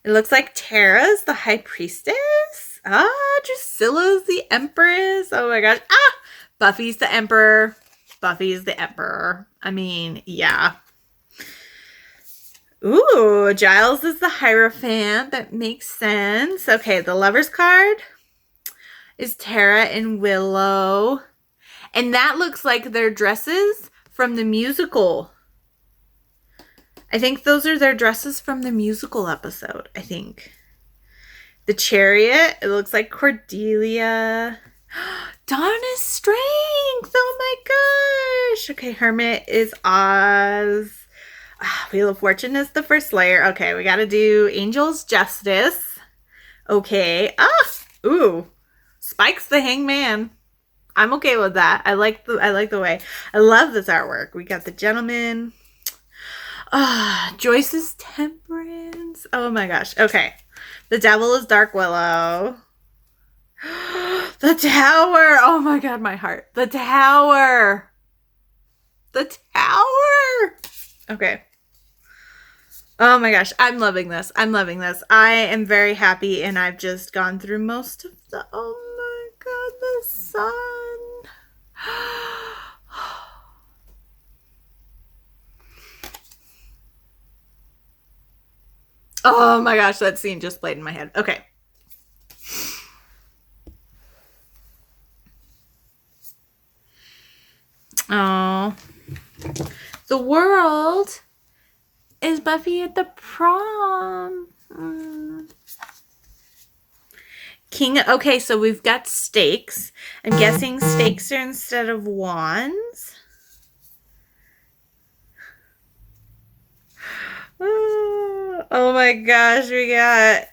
It looks like Tara's the high priestess. Drusilla's the empress. Oh my gosh. Buffy's the emperor. Buffy's the emperor. I mean, yeah. Ooh, Giles is the Hierophant. That makes sense. Okay, the Lover's card is Tara and Willow. And that looks like their dresses from the musical. I think those are their dresses from the musical episode, I think. The Chariot, it looks like Cordelia. Donna's Strength! Oh my gosh! Okay, Hermit is Oz. Wheel of Fortune is the first layer. Okay, we gotta do Angel's Justice. Okay. Ooh. Spike's the Hangman. I'm okay with that. I like the way. I love this artwork. We got the Gentleman. Joyce's Temperance. Oh my gosh. Okay. The Devil is Dark Willow. The Tower. Oh my god, my heart. The Tower. The Tower. Okay. Oh my gosh, I'm loving this. I'm loving this. I am very happy, and I've just gone through most of the... Oh my god, the sun. Oh my gosh, that scene just played in my head. Okay. Oh. The world is Buffy at the prom. King. Okay, so we've got stakes. I'm guessing stakes are instead of wands. Oh my gosh, we got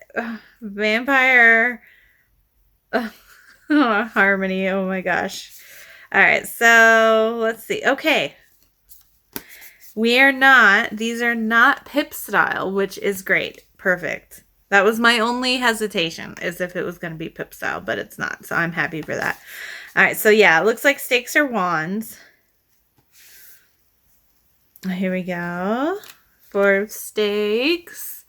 vampire harmony. Oh my gosh. All right, so let's see. Okay. These are not Pip style, which is great. Perfect. That was my only hesitation, is if it was going to be Pip style, but it's not. So I'm happy for that. All right, so yeah, it looks like stakes are wands. Here we go. 4 stakes.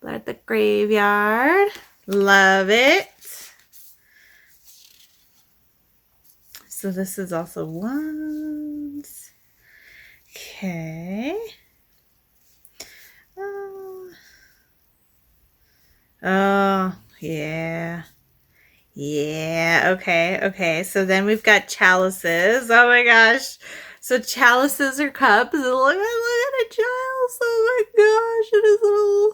At the graveyard. Love it. So this is also wands. Okay. Oh, yeah. Yeah, okay. So then we've got chalices. Oh my gosh. So chalices or cups. Look at a Giles. Oh my gosh. And his little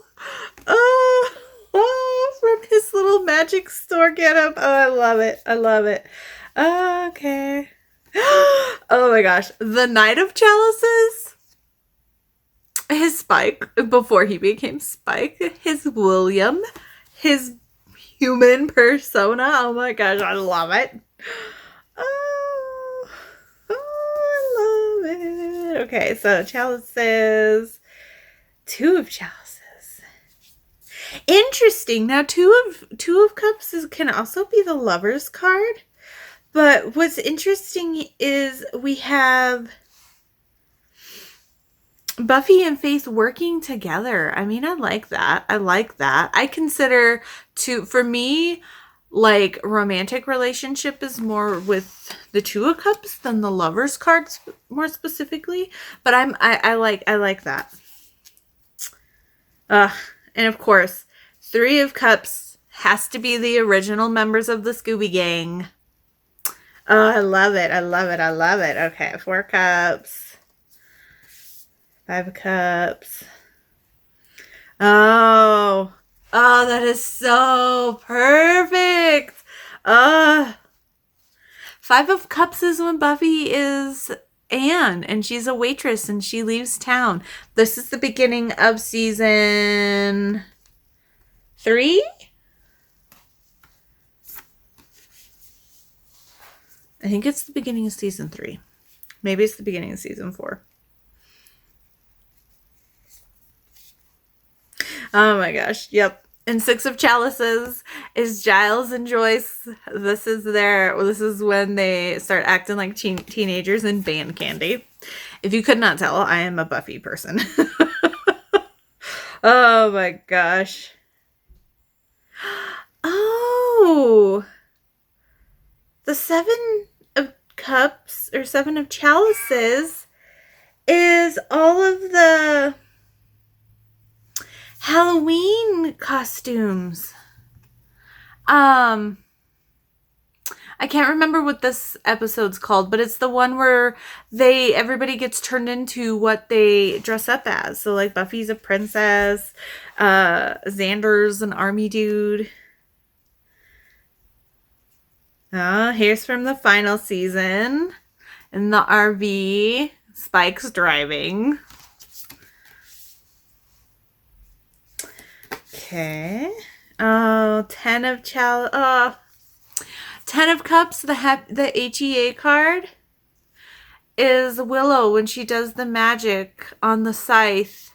from his little magic store getup. Oh, I love it. I love it. Okay. Oh my gosh. The Knight of Chalices. His Spike, before he became Spike. His William. His human persona. Oh my gosh. I love it. Oh, I love it. Okay, so chalices. 2 of chalices. Interesting. Now, two of cups can also be the Lover's card. But what's interesting is we have Buffy and Faith working together. I mean, I like that. I like that. I consider for me, like, romantic relationship is more with the 2 of cups than the Lover's cards more specifically. But I like that. And of course, 3 of cups has to be the original members of the Scooby Gang. Oh, I love it. I love it. I love it. Okay, 4 cups. 5 of cups. Oh, that is so perfect. 5 of cups is when Buffy is Anne and she's a waitress and she leaves town. This is the beginning of season 3. I think it's the beginning of season 3. Maybe it's the beginning of season 4. Oh my gosh. Yep. And 6 of chalices is Giles and Joyce. This is when they start acting like teenagers in band candy. If you could not tell, I am a Buffy person. Oh my gosh. Oh. The 7 of cups or 7 of chalices is all of the Halloween costumes. I can't remember what this episode's called, but it's the one where everybody gets turned into what they dress up as. So like Buffy's a princess, Xander's an army dude. Here's from the final season in the RV. Spike's driving. Okay. 10 of 10 of cups, the HEA card is Willow when she does the magic on the scythe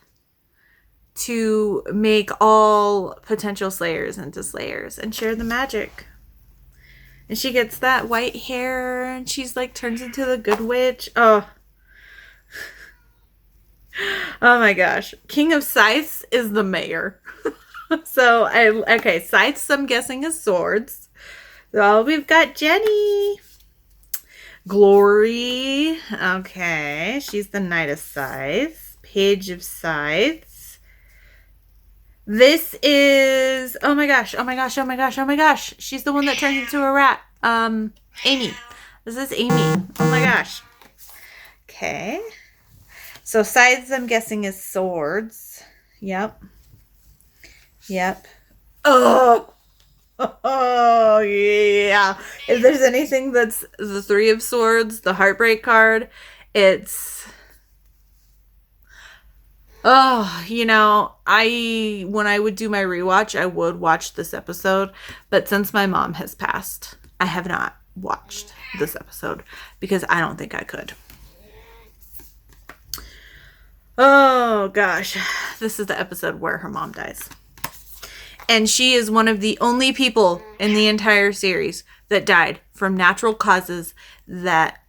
to make all potential slayers into slayers and share the magic. And she gets that white hair and she's like turns into the good witch. Oh my gosh. King of Scythes is the mayor. So scythes I'm guessing is swords. So we've got Jenny. Glory. Okay. She's the Knight of Scythes. Page of Scythes. This is, oh my gosh. She's the one that turns into a rat. Amy. This is Amy. Oh my gosh. Okay. So scythes I'm guessing is swords. Yep. Oh yeah. If there's anything that's the 3 of swords, the heartbreak card, it's when I would do my rewatch, I would watch this episode, but since my mom has passed, I have not watched this episode because I don't think I could. Oh gosh. This is the episode where her mom dies. And she is one of the only people in the entire series that died from natural causes that,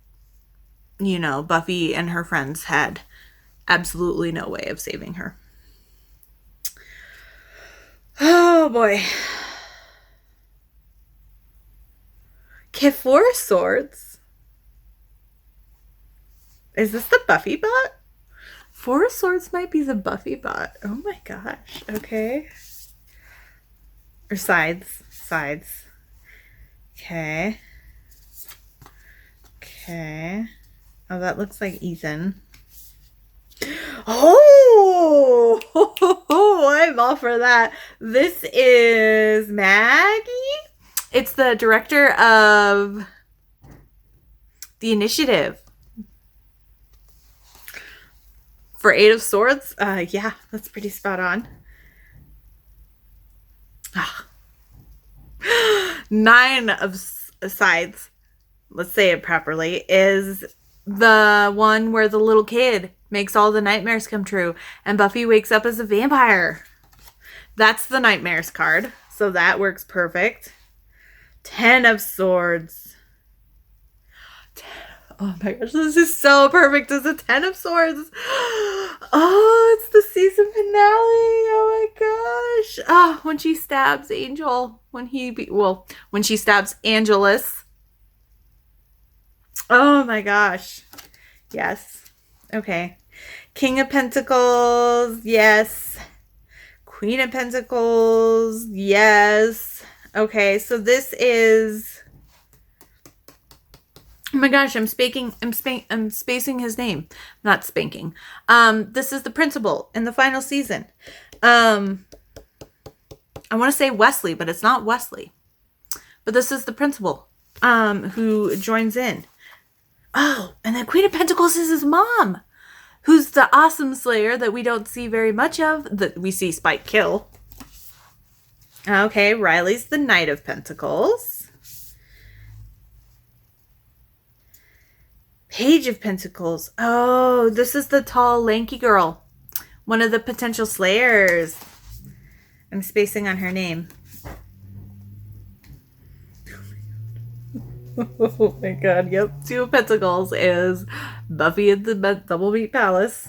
Buffy and her friends had absolutely no way of saving her. Oh, boy. Okay, 4 swords. Is this the Buffy bot? 4 swords might be the Buffy bot. Oh, my gosh. Okay. Or sides. Okay. Oh, that looks like Ethan. Oh, I'm all for that. This is Maggie. It's the director of The Initiative. For Eight of Swords, yeah, that's pretty spot on. Nine of Sides, let's say it properly, is the one where the little kid makes all the nightmares come true and Buffy wakes up as a vampire. That's the Nightmares card, so that works perfect. 10 of Swords. Oh my gosh, this is so perfect as a 10 of Swords. Oh, it's the season finale. Oh my gosh. Oh, when she stabs Angel. When she stabs Angelus. Oh my gosh. Yes. Okay. King of Pentacles. Yes. Queen of Pentacles. Yes. Okay, so this is... Oh my gosh, I'm spacing his name. Not spanking. This is the principal in the final season. I want to say Wesley, but it's not Wesley. But this is the principal who joins in. Oh, and then Queen of Pentacles is his mom, who's the awesome slayer that we don't see very much of, that we see Spike kill. Okay, Riley's the Knight of Pentacles. Page of Pentacles. Oh, this is the tall, lanky girl. One of the potential slayers. I'm spacing on her name. Oh my god, yep. Two of Pentacles is Buffy at the Double Beat Palace.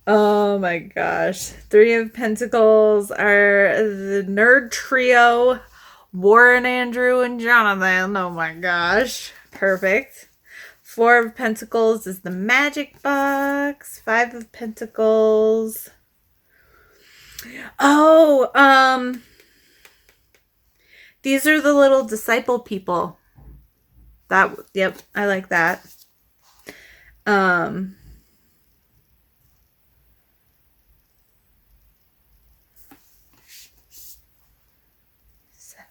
Oh my gosh. Three of Pentacles are the nerd trio. Warren, Andrew, and Jonathan. Oh my gosh. Perfect. Four of Pentacles is the magic box. Five of Pentacles. Oh, these are the little disciple people. Yep, I like that. Seven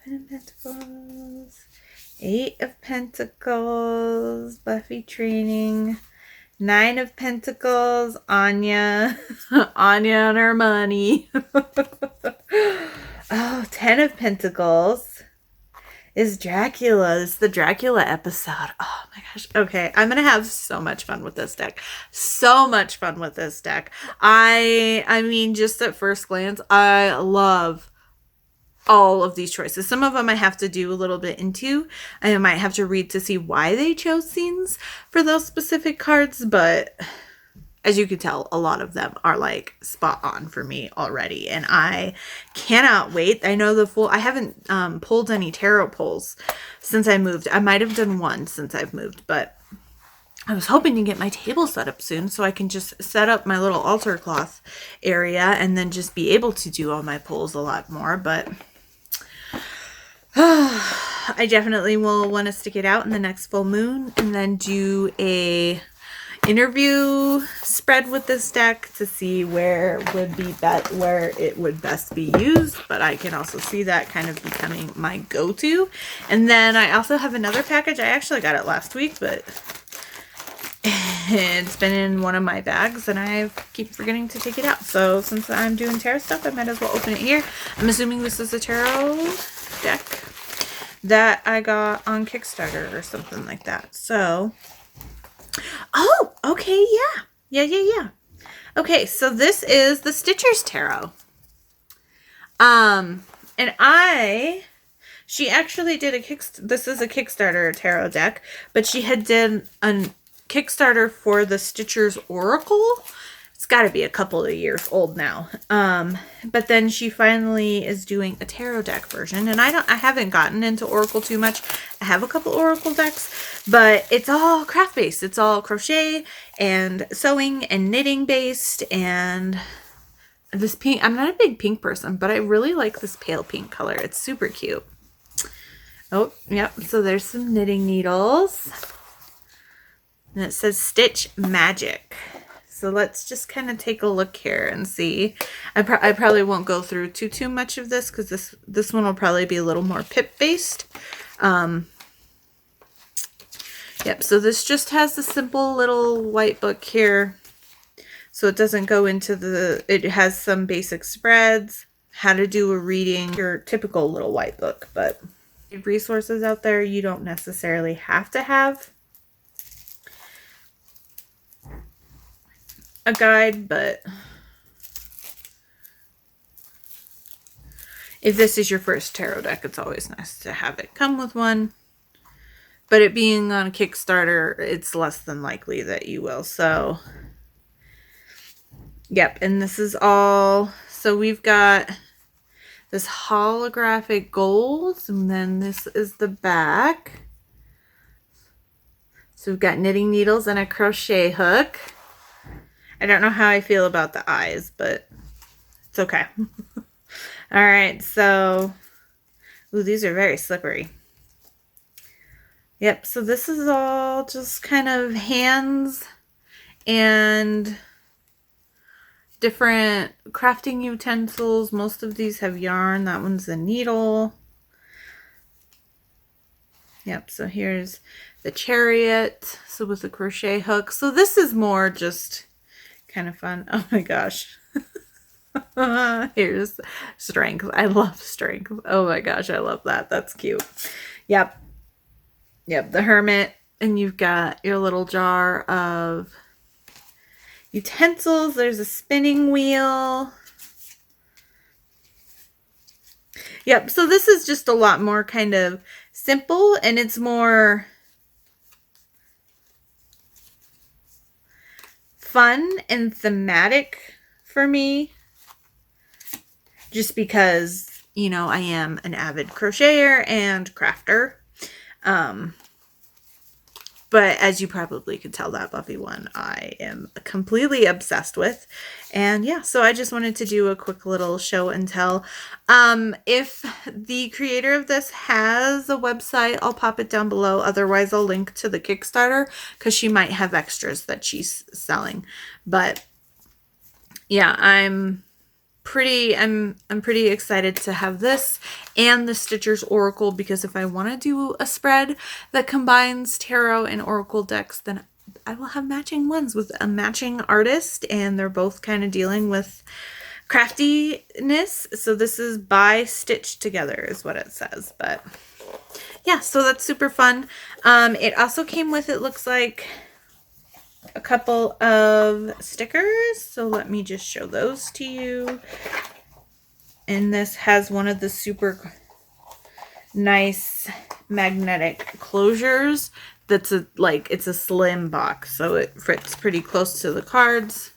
of Pentacles. Eight of Pentacles. Buffy training. Nine of Pentacles. Anya. Anya and her money. Oh, 10 of Pentacles is Dracula. It's the Dracula episode. Oh my gosh. Okay, I'm going to have so much fun with this deck. So much fun with this deck. I mean, just at first glance, I love all of these choices. Some of them I have to do a little bit into. I might have to read to see why they chose scenes for those specific cards, but as you can tell, a lot of them are like spot on for me already, and I cannot wait. I know I haven't pulled any tarot pulls since I moved. I might have done one since I've moved, but I was hoping to get my table set up soon so I can just set up my little altar cloth area and then just be able to do all my pulls a lot more, but I definitely will want to stick it out in the next full moon and then do a interview spread with this deck to see where it would best be used, but I can also see that kind of becoming my go-to. And then I also have another package. I actually got it last week, but it's been in one of my bags and I keep forgetting to take it out. So since I'm doing tarot stuff, I might as well open it here. I'm assuming this is a tarot deck that I got on Kickstarter or something like that. So, oh, okay, yeah. Okay, so this is the Stitchers Tarot. And she actually did this is a Kickstarter tarot deck, but she had did a Kickstarter for the Stitchers Oracle. It's got to be a couple of years old now. But then she finally is doing a tarot deck version, and I haven't gotten into Oracle too much. I have a couple Oracle decks, but it's all craft based. It's all crochet and sewing and knitting based, and this pink. I'm not a big pink person, but I really like this pale pink color. It's super cute. Oh, yep. So there's some knitting needles. And it says Stitch Magic. So let's just kind of take a look here and see. I probably won't go through too much of this because this one will probably be a little more pip based. Yep, so this just has the simple little white book here. So it doesn't go into it has some basic spreads, how to do a reading, your typical little white book, but resources out there, you don't necessarily have to have a guide, but if this is your first tarot deck, it's always nice to have it come with one. But it being on a Kickstarter, it's less than likely that you will. So, yep. And this is all. So we've got this holographic gold. And then this is the back. So we've got knitting needles and a crochet hook. I don't know how I feel about the eyes, but it's okay. All right. So, ooh, these are very slippery. Yep, so this is all just kind of hands and different crafting utensils. Most of these have yarn. That one's a needle. Yep, so here's the chariot. So with the crochet hook. So this is more just kind of fun. Oh my gosh. Here's strength. I love strength. Oh my gosh, I love that. That's cute. Yep. Yep, the hermit, and you've got your little jar of utensils. There's a spinning wheel. Yep, so this is just a lot more kind of simple, and it's more fun and thematic for me. Just because, you know, I am an avid crocheter and crafter. But as you probably could tell, that Buffy one I am completely obsessed with. And yeah, so I just wanted to do a quick little show and tell. If the creator of this has a website, I'll pop it down below. Otherwise, I'll link to the Kickstarter because she might have extras that she's selling. But yeah, I'm pretty excited to have this and the Stitcher's Oracle, because if I want to do a spread that combines tarot and oracle decks, then I will have matching ones with a matching artist, and they're both kind of dealing with craftiness. So this is by Stitch Together is what it says. But yeah, so that's super fun. It also came with, it looks like, a couple of stickers. So let me just show those to you. And this has one of the super nice magnetic closures. That's it's a slim box, so it fits pretty close to the cards,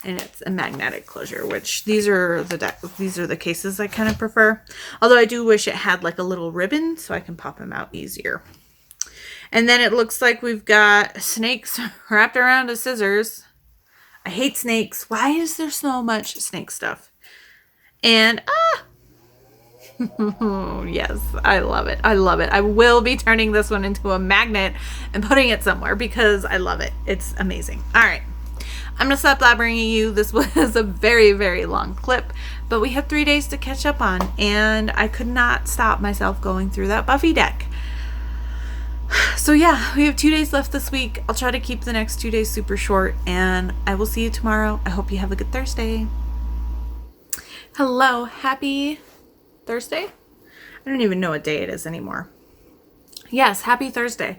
and it's a magnetic closure. Which these are the cases I kind of prefer. Although I do wish it had like a little ribbon so I can pop them out easier. And then it looks like we've got snakes wrapped around a scissors. I hate snakes. Why is there so much snake stuff? And, yes, I love it. I love it. I will be turning this one into a magnet and putting it somewhere because I love it. It's amazing. All right. I'm going to stop blabbering at you. This was a very, very long clip, but we had 3 days to catch up on, and I could not stop myself going through that Buffy deck. So yeah, we have 2 days left this week. I'll try to keep the next 2 days super short, and I will see you tomorrow. I hope you have a good Thursday. Hello, happy Thursday? I don't even know what day it is anymore. Yes, happy Thursday.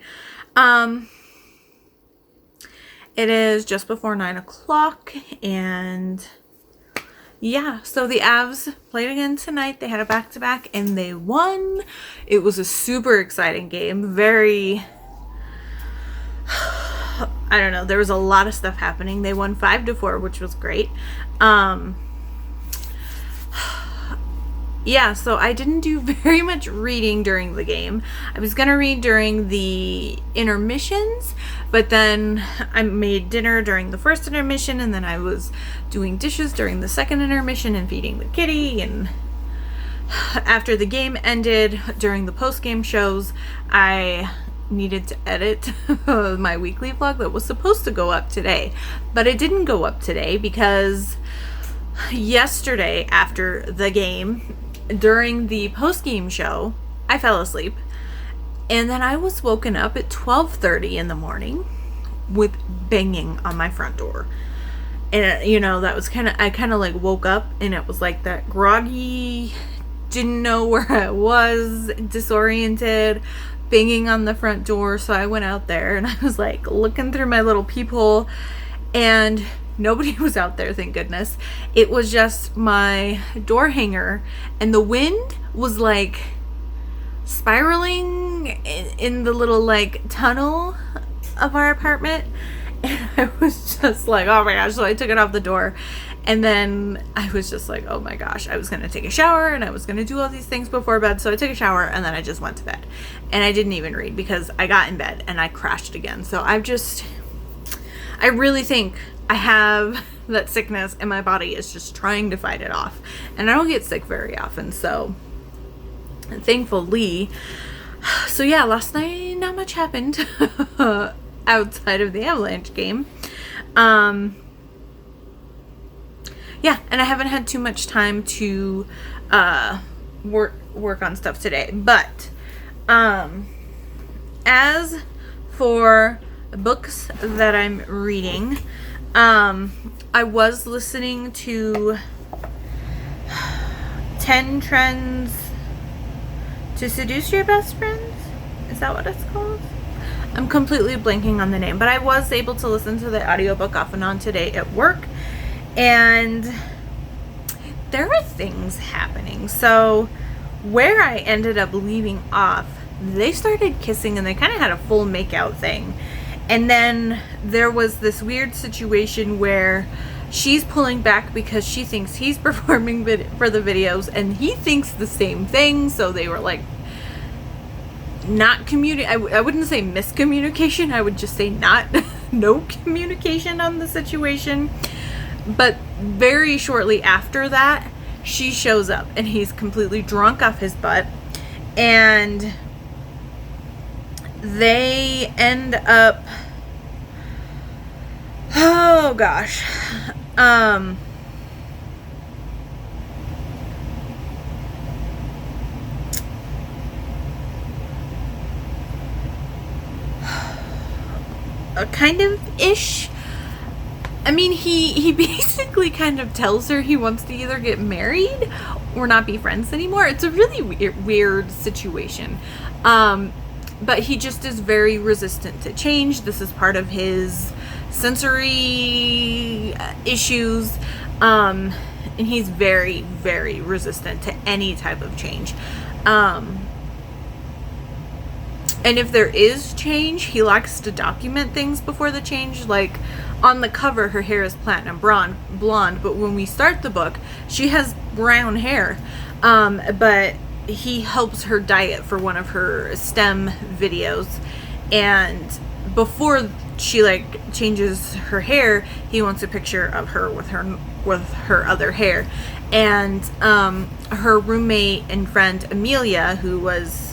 It is just before 9 o'clock, and yeah, so the Avs played again tonight. They had a back-to-back, and they won. It was a super exciting game. Very, I don't know, there was a lot of stuff happening. They won 5-4, which was great. Yeah, so I didn't do very much reading during the game. I was going to read during the intermissions, but then I made dinner during the first intermission, and then I was doing dishes during the second intermission and feeding the kitty. And after the game ended, during the post-game shows, I needed to edit my weekly vlog that was supposed to go up today, but it didn't go up today because yesterday after the game, during the post-game show, I fell asleep, and then I was woken up at 12:30 in the morning with banging on my front door. And you know, that was I kind of like woke up, and it was like that groggy, didn't know where I was, disoriented, banging on the front door. So I went out there, and I was like looking through my little peephole, and nobody was out there, thank goodness. It was just my door hanger, and the wind was like spiraling in the little like tunnel of our apartment. And I was just like, oh my gosh. So I took it off the door, and then I was just like, oh my gosh, I was going to take a shower, and I was going to do all these things before bed. So I took a shower, and then I just went to bed, and I didn't even read because I got in bed and I crashed again. So I really think I have that sickness, and my body is just trying to fight it off. And I don't get sick very often, so thankfully. So yeah, last night not much happened outside of the Avalanche game. Yeah, and I haven't had too much time to work on stuff today. But as for books that I'm reading, I was listening to 10 Trends to Seduce Your Best Friends. Is that what it's called? I'm completely blanking on the name, but I was able to listen to the audiobook off and on today at work, and there are things happening. So where I ended up leaving off, they started kissing, and they kind of had a full makeout thing. And then there was this weird situation where she's pulling back because she thinks he's performing for the videos, and he thinks the same thing. So they were like not I wouldn't say miscommunication. I would just say no communication on the situation. But very shortly after that, she shows up, and he's completely drunk off his butt, and they end up, oh gosh, kind of ish. I mean, he basically kind of tells her he wants to either get married or not be friends anymore. It's a really weird situation. But he just is very resistant to change. This is part of his sensory issues. And he's very, very resistant to any type of change. And if there is change, he likes to document things before the change. Like on the cover, her hair is platinum blonde, but when we start the book, she has brown hair. But he helps her dye it for one of her STEM videos, and before she like changes her hair, he wants a picture of her with her other hair. And her roommate and friend Amelia, who was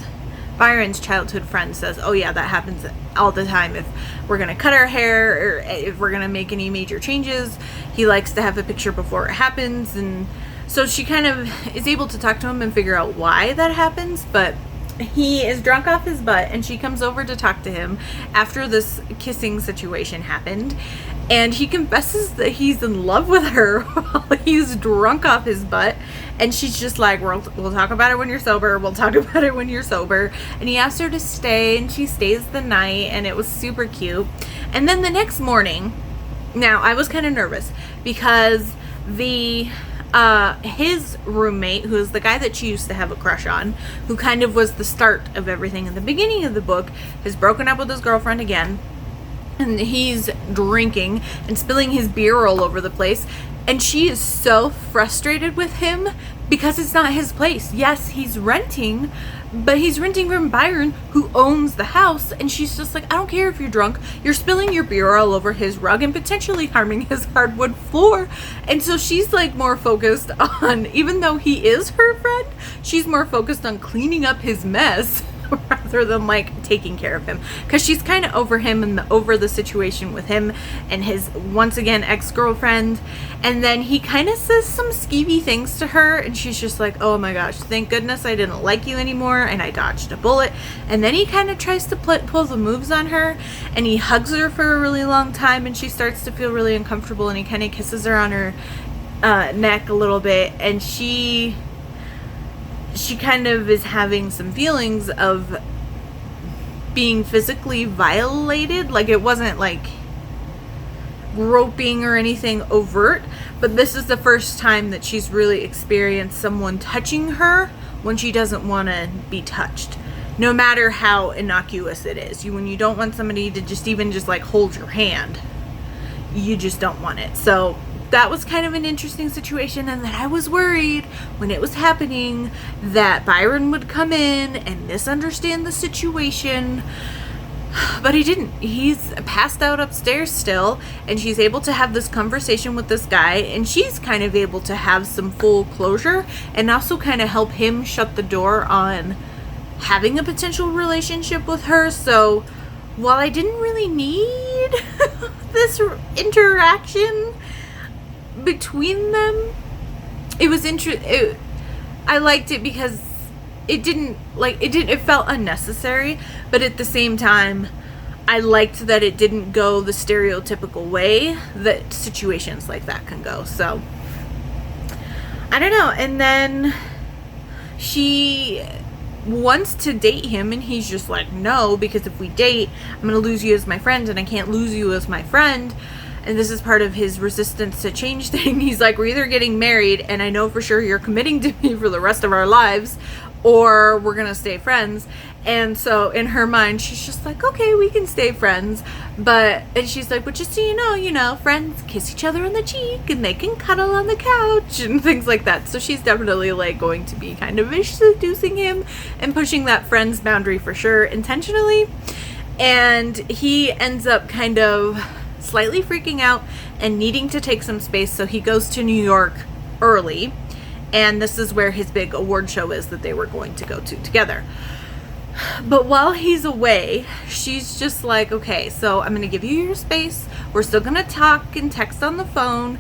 Byron's childhood friend, says, oh yeah, that happens all the time. If we're gonna cut our hair, or if we're gonna make any major changes, he likes to have a picture before it happens. And so she kind of is able to talk to him and figure out why that happens. But he is drunk off his butt, and she comes over to talk to him after this kissing situation happened, and he confesses that he's in love with her while he's drunk off his butt. And she's just like, we'll talk about it when you're sober. We'll talk about it when you're sober. And he asked her to stay, and she stays the night, and it was super cute. And then the next morning, now I was kind of nervous because his roommate, who is the guy that she used to have a crush on, who kind of was the start of everything in the beginning of the book, has broken up with his girlfriend again. And he's drinking and spilling his beer all over the place. And she is so frustrated with him because it's not his place. Yes, he's renting, but he's renting from Byron, who owns the house. And she's just like, I don't care if you're drunk. You're spilling your beer all over his rug and potentially harming his hardwood floor. And so she's like more focused on, even though he is her friend, she's more focused on cleaning up his mess rather than like taking care of him, because she's kind of over him and over the situation with him and his once again ex-girlfriend. And then he kind of says some skeevy things to her, and she's just like, oh my gosh, thank goodness I didn't like you anymore and I dodged a bullet. And then he kind of tries to pull the moves on her, and he hugs her for a really long time, and she starts to feel really uncomfortable, and he kind of kisses her on her neck a little bit, and she kind of is having some feelings of being physically violated. Like, it wasn't like groping or anything overt, but this is the first time that she's really experienced someone touching her when she doesn't want to be touched, no matter how innocuous it is. When you don't want somebody to just like hold your hand, you just don't want it. So that was kind of an interesting situation, and then I was worried when it was happening that Byron would come in and misunderstand the situation, but he didn't. He's passed out upstairs still, and she's able to have this conversation with this guy, and she's kind of able to have some full closure and also kind of help him shut the door on having a potential relationship with her. So while I didn't really need this interaction between them, it was I liked it because it felt unnecessary, but at the same time I liked that it didn't go the stereotypical way that situations like that can go. So I don't know. And then she wants to date him, and he's just like, no, because if we date, I'm gonna lose you as my friend, and I can't lose you as my friend. And this is part of his resistance to change thing. He's like, we're either getting married, and I know for sure you're committing to me for the rest of our lives, or we're gonna stay friends. And so in her mind, she's just like, okay, we can stay friends. And she's like, but just so you know, friends kiss each other on the cheek, and they can cuddle on the couch and things like that. So she's definitely like going to be kind of seducing him and pushing that friends boundary for sure, intentionally. And he ends up kind of slightly freaking out and needing to take some space, so he goes to New York early, and this is where his big award show is that they were going to go to together. But while he's away, she's just like, okay, so I'm gonna give you your space, we're still gonna talk and text on the phone,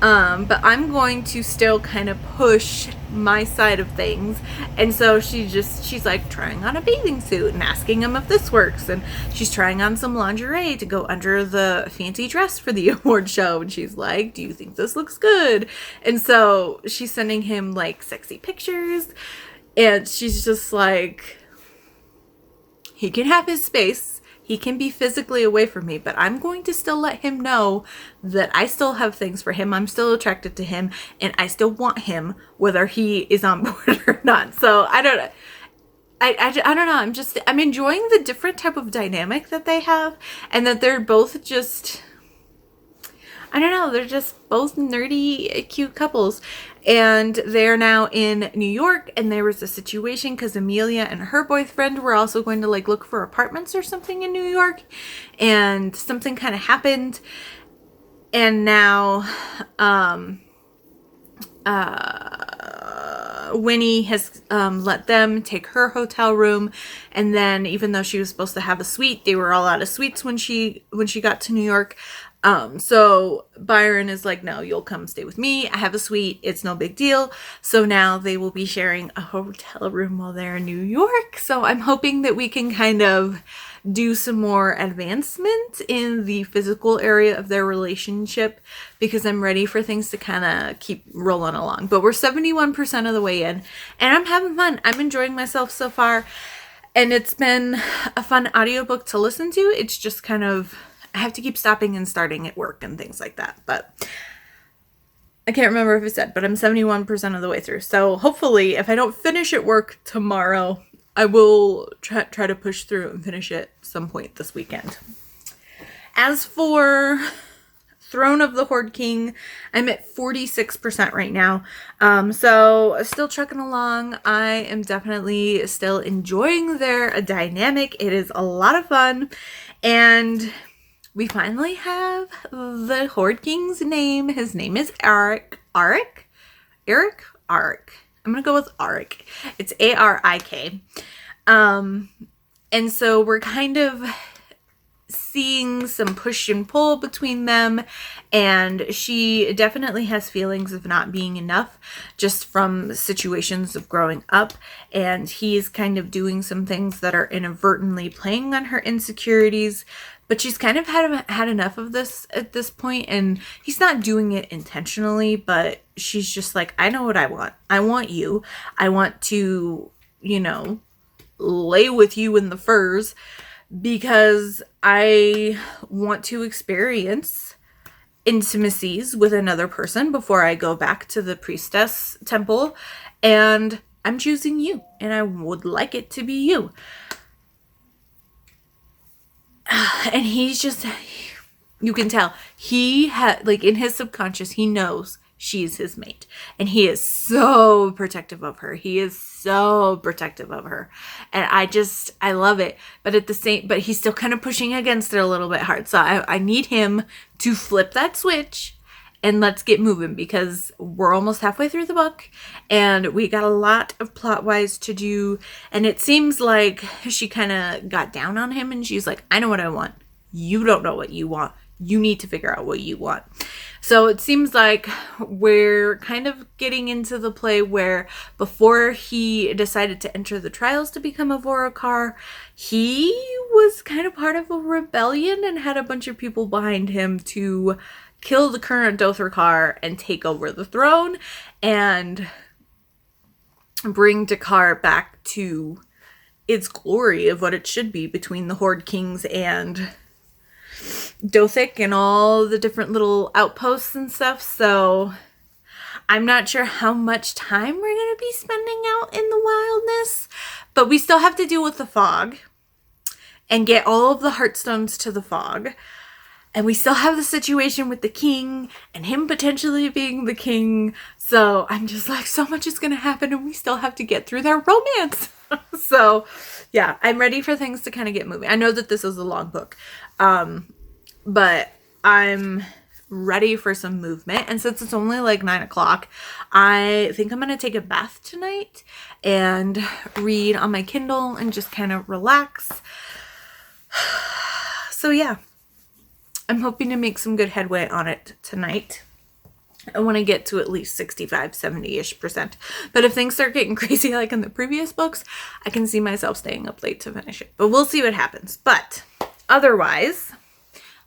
but I'm going to still kind of push my side of things. And so she's like trying on a bathing suit and asking him if this works, and she's trying on some lingerie to go under the fancy dress for the award show, and she's like, do you think this looks good? And so she's sending him like sexy pictures, and she's just like, he can have his space, he can be physically away from me, but I'm going to still let him know that I still have things for him. I'm still attracted to him, and I still want him, whether he is on board or not. So I don't know. I don't know. I'm enjoying the different type of dynamic that they have, and that they're both just, I don't know, they're just both nerdy, cute couples. And they're now in New York, and there was a situation because Amelia and her boyfriend were also going to like look for apartments or something in New York, and something kind of happened, and now Winnie has let them take her hotel room, and then even though she was supposed to have a suite, they were all out of suites when she got to New York. So Byron is like, no, you'll come stay with me. I have a suite. It's no big deal. So now they will be sharing a hotel room while they're in New York. So I'm hoping that we can kind of do some more advancement in the physical area of their relationship, because I'm ready for things to kind of keep rolling along. But we're 71% of the way in, and I'm having fun. I'm enjoying myself so far, and it's been a fun audiobook to listen to. It's just kind of, I have to keep stopping and starting at work and things like that. But I can't remember if I said, but I'm 71% of the way through. So hopefully, if I don't finish at work tomorrow, I will try to push through and finish it some point this weekend. As for Throne of the Horde King, I'm at 46% right now. So still trucking along. I am definitely still enjoying their dynamic. It is a lot of fun. And we finally have the Horde King's name. His name is Arik. I'm going to go with Arik. It's A-R-I-K. And so we're kind of seeing some push and pull between them, and she definitely has feelings of not being enough just from situations of growing up, and he's kind of doing some things that are inadvertently playing on her insecurities, but she's kind of had enough of this at this point, and he's not doing it intentionally, but she's just like, I know what I want. I want you. I want to, lay with you in the furs, because I want to experience intimacies with another person before I go back to the priestess temple, and I'm choosing you, and I would like it to be you. And he's just, you can tell, he had, in his subconscious, he knows she's his mate, and he is so protective of her. And I love it, but he's still kind of pushing against it a little bit hard. So I need him to flip that switch and let's get moving, because we're almost halfway through the book and we got a lot of plot wise to do. And it seems like she kind of got down on him, and she's like, I know what I want. You don't know what you want. You need to figure out what you want. So it seems like we're kind of getting into the play where before he decided to enter the trials to become a Vorokar, he was kind of part of a rebellion and had a bunch of people behind him to kill the current Dothrakar and take over the throne and bring Dakar back to its glory of what it should be between the Horde Kings and Dothik and all the different little outposts and stuff. So I'm not sure how much time we're going to be spending out in the wildness, but we still have to deal with the fog and get all of the heartstones to the fog. And we still have the situation with the king and him potentially being the king. So I'm just like, so much is going to happen, and we still have to get through their romance. So yeah, I'm ready for things to kind of get moving. I know that this is a long book, but I'm ready for some movement. And since it's only 9:00, I think I'm going to take a bath tonight and read on my Kindle and just kind of relax. So yeah, I'm hoping to make some good headway on it tonight. I want to get to at least 65, 70-ish%. But if things start getting crazy like in the previous books, I can see myself staying up late to finish it. But we'll see what happens. But otherwise,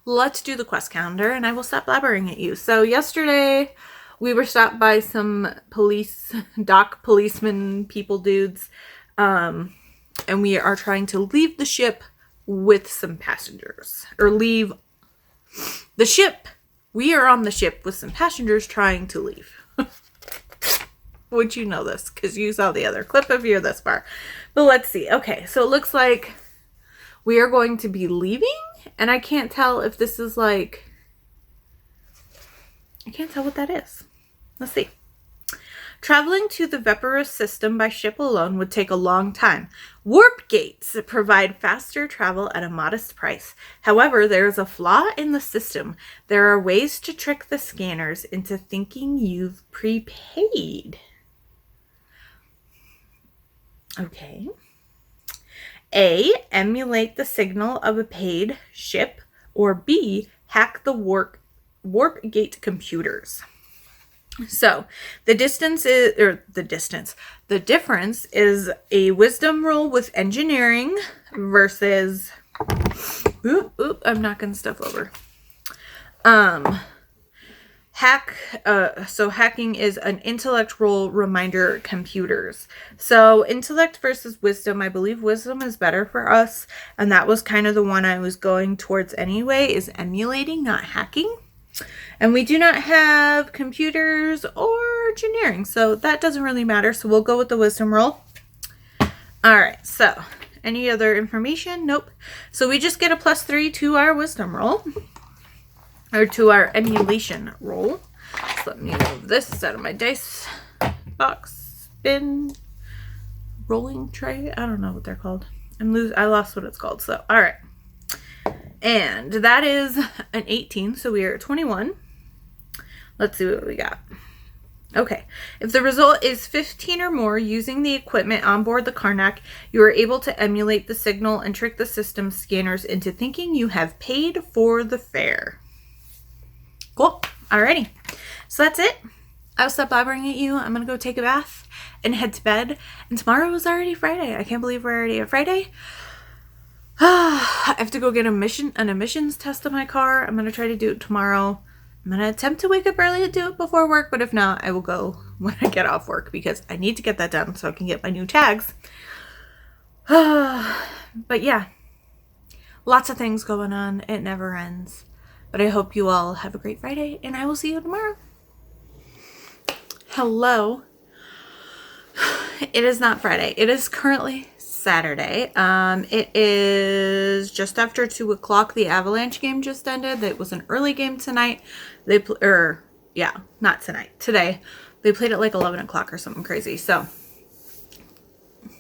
let's do the quest calendar and I will stop blabbering at you. So yesterday, we were stopped by some policemen, people dudes. And we are trying to leave the ship with some passengers. Or leave the ship. We are on the ship with some passengers trying to leave. Would you know this? Because you saw the other clip if you're this far. But let's see. Okay, so it looks like we are going to be leaving. And I can't tell if this is I can't tell what that is. Let's see. Traveling to the Veparus system by ship alone would take a long time. Warp gates provide faster travel at a modest price. However, there is a flaw in the system. There are ways to trick the scanners into thinking you've prepaid. Okay. A, emulate the signal of a paid ship, or B, hack the warp gate computers. So the difference is a wisdom roll with engineering versus, I'm knocking stuff over. Hacking is an intellect roll, reminder computers. So intellect versus wisdom, I believe wisdom is better for us. And that was kind of the one I was going towards anyway, is emulating, not hacking. And we do not have computers or engineering, so that doesn't really matter. So we'll go with the wisdom roll. All right, so any other information? Nope. So we just get a +3 to our wisdom roll, or to our emulation roll. So let me move this out of my dice box, spin, rolling tray. I don't know what they're called. I lost what it's called. So, all right. And that is an 18, so we are at 21. Let's see what we got. Okay. If the result is 15 or more using the equipment on board the Karnak, you are able to emulate the signal and trick the system scanners into thinking you have paid for the fare. Cool. Alrighty. So that's it. I'll stop blabbering at you. I'm going to go take a bath and head to bed. And tomorrow is already Friday. I can't believe we're already at Friday. I have to go get an emissions test of my car. I'm going to try to do it tomorrow. I'm going to attempt to wake up early to do it before work, but if not, I will go when I get off work because I need to get that done so I can get my new tags. But yeah, lots of things going on. It never ends. But I hope you all have a great Friday, and I will see you tomorrow. Hello. It is not Friday. It is currently Saturday. It is just after 2 o'clock. The Avalanche game just ended. It was an early game tonight. Not tonight. Today. They played at like 11 o'clock or something crazy. So,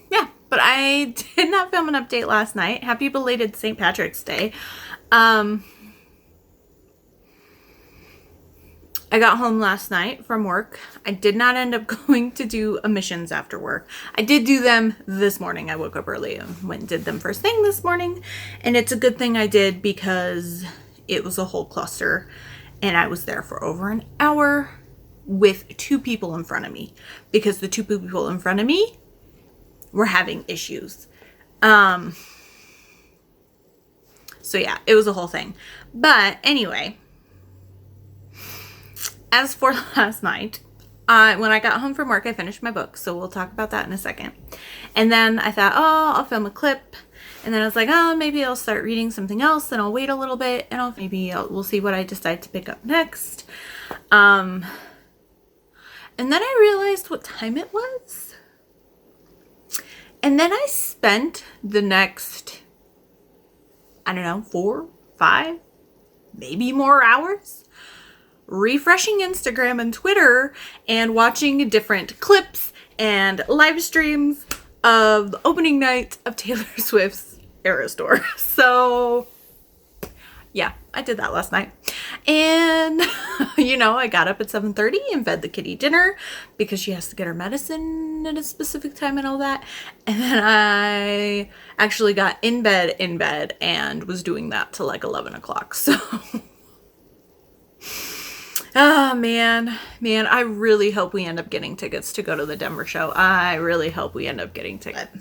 yeah. But I did not film an update last night. Happy belated St. Patrick's Day. I got home last night from work. I did not end up going to do emissions after work. I did do them this morning. I woke up early and went and did them first thing this morning. And it's a good thing I did because it was a whole cluster. And I was there for over an hour with 2 people in front of me. Because the 2 people in front of me were having issues. So yeah, it was a whole thing. But anyway, as for last night, when I got home from work, I finished my book. So we'll talk about that in a second. And then I thought, I'll film a clip. And then I was like, maybe I'll start reading something else. And I'll wait a little bit. And we'll see what I decide to pick up next. And then I realized what time it was. And then I spent the next, 4, 5, maybe more hours refreshing Instagram and Twitter and watching different clips and live streams of the opening night of Taylor Swift's Eras Tour. So yeah, I did that last night. And I got up at 7:30 and fed the kitty dinner because she has to get her medicine at a specific time and all that. And then I actually got in bed and was doing that till like 11 o'clock. So oh, man, I really hope we end up getting tickets to go to the Denver show. I really hope we end up getting tickets.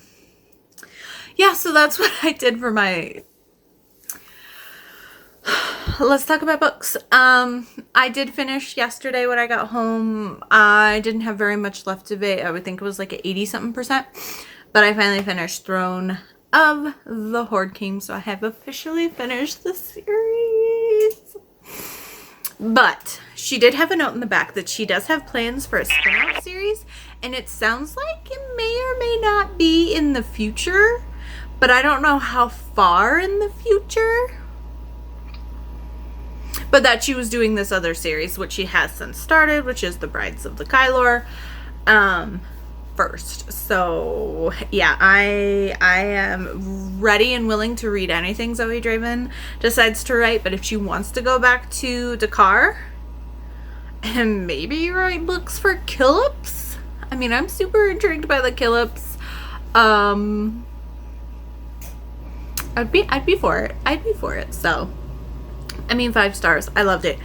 Yeah, so that's what I did for my... Let's talk about books. I did finish yesterday when I got home. I didn't have very much left of it. I would think it was like an 80-something%. But I finally finished Throne of the Horde King, so I have officially finished the series. But she did have a note in the back that she does have plans for a spin-off series, and it sounds like it may or may not be in the future, but I don't know how far in the future. But that she was doing this other series, which she has since started, which is The Brides of the Kylor, first. So yeah, I am ready and willing to read anything Zoe Draven decides to write, but if she wants to go back to Dakar and maybe write books for Killips, I'm super intrigued by the Killips. I'd be for it. I'd be for it. So 5 stars. I loved it.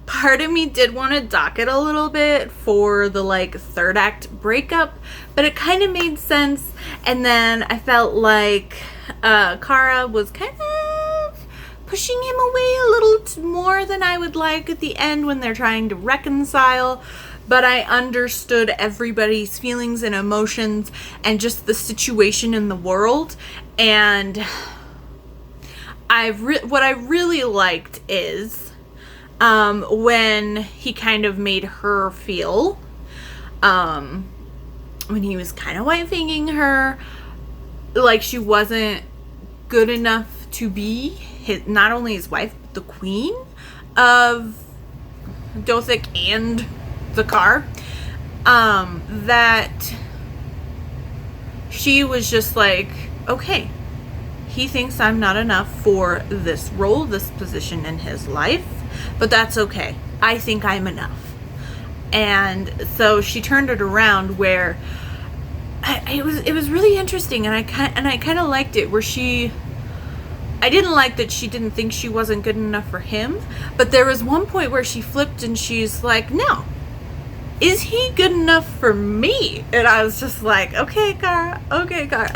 Part of me did want to dock it a little bit for the 3rd act breakup, but it kind of made sense. And then I felt like Kara was kind of pushing him away a little more than I would like at the end when they're trying to reconcile. But I understood everybody's feelings and emotions and just the situation in the world. And what I really liked is when he kind of made her feel, when he was kind of white-finging her, like she wasn't good enough to be not only his wife, but the queen of Dothik and the car, that she was just like, okay, he thinks I'm not enough for this role, this position in his life, but that's okay I think I'm enough. And so she turned it around where it was really interesting, and I kind of liked it where I didn't like that she didn't think she wasn't good enough for him, but there was one point where she flipped and she's like, no, is he good enough for me? And I was just like, okay, Kara.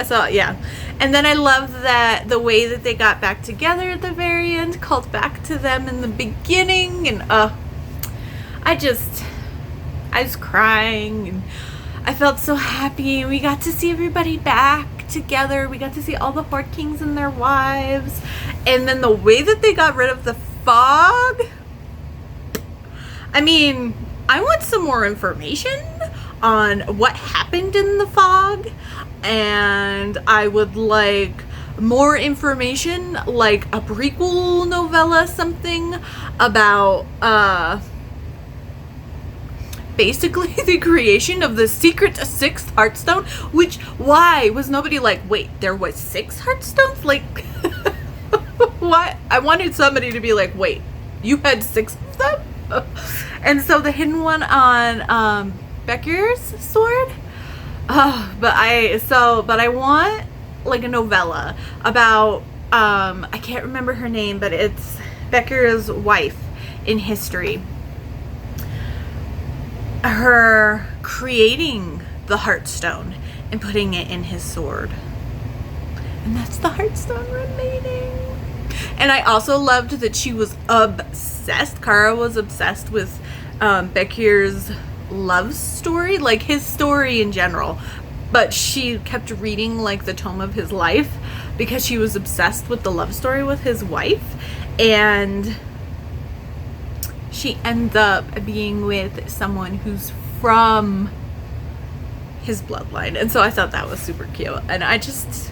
So yeah. And then I love that the way that they got back together at the very end called back to them in the beginning, and I was crying, and I felt so happy. We got to see everybody back together. We got to see all the Horde Kings and their wives. And then the way that they got rid of the fog. I mean, I want some more information on what happened in the fog. And I would like more information, like a prequel novella, something about basically the creation of the secret sixth Hearthstone, which, why was nobody like, wait, there was 6 Hearthstones? Like, what? I wanted somebody to be like, wait, you had 6 of them? And so the hidden one on Bekir's sword, but I want like a novella about, I can't remember her name, but it's Bekir's wife in history. Her creating the Hearthstone and putting it in his sword. And that's the Hearthstone remaining. And I also loved that she was obsessed. Kara was obsessed with Bekir's love story, like his story in general. But she kept reading like the tome of his life because she was obsessed with the love story with his wife. And she ends up being with someone who's from his bloodline. And so I thought that was super cute. And I just,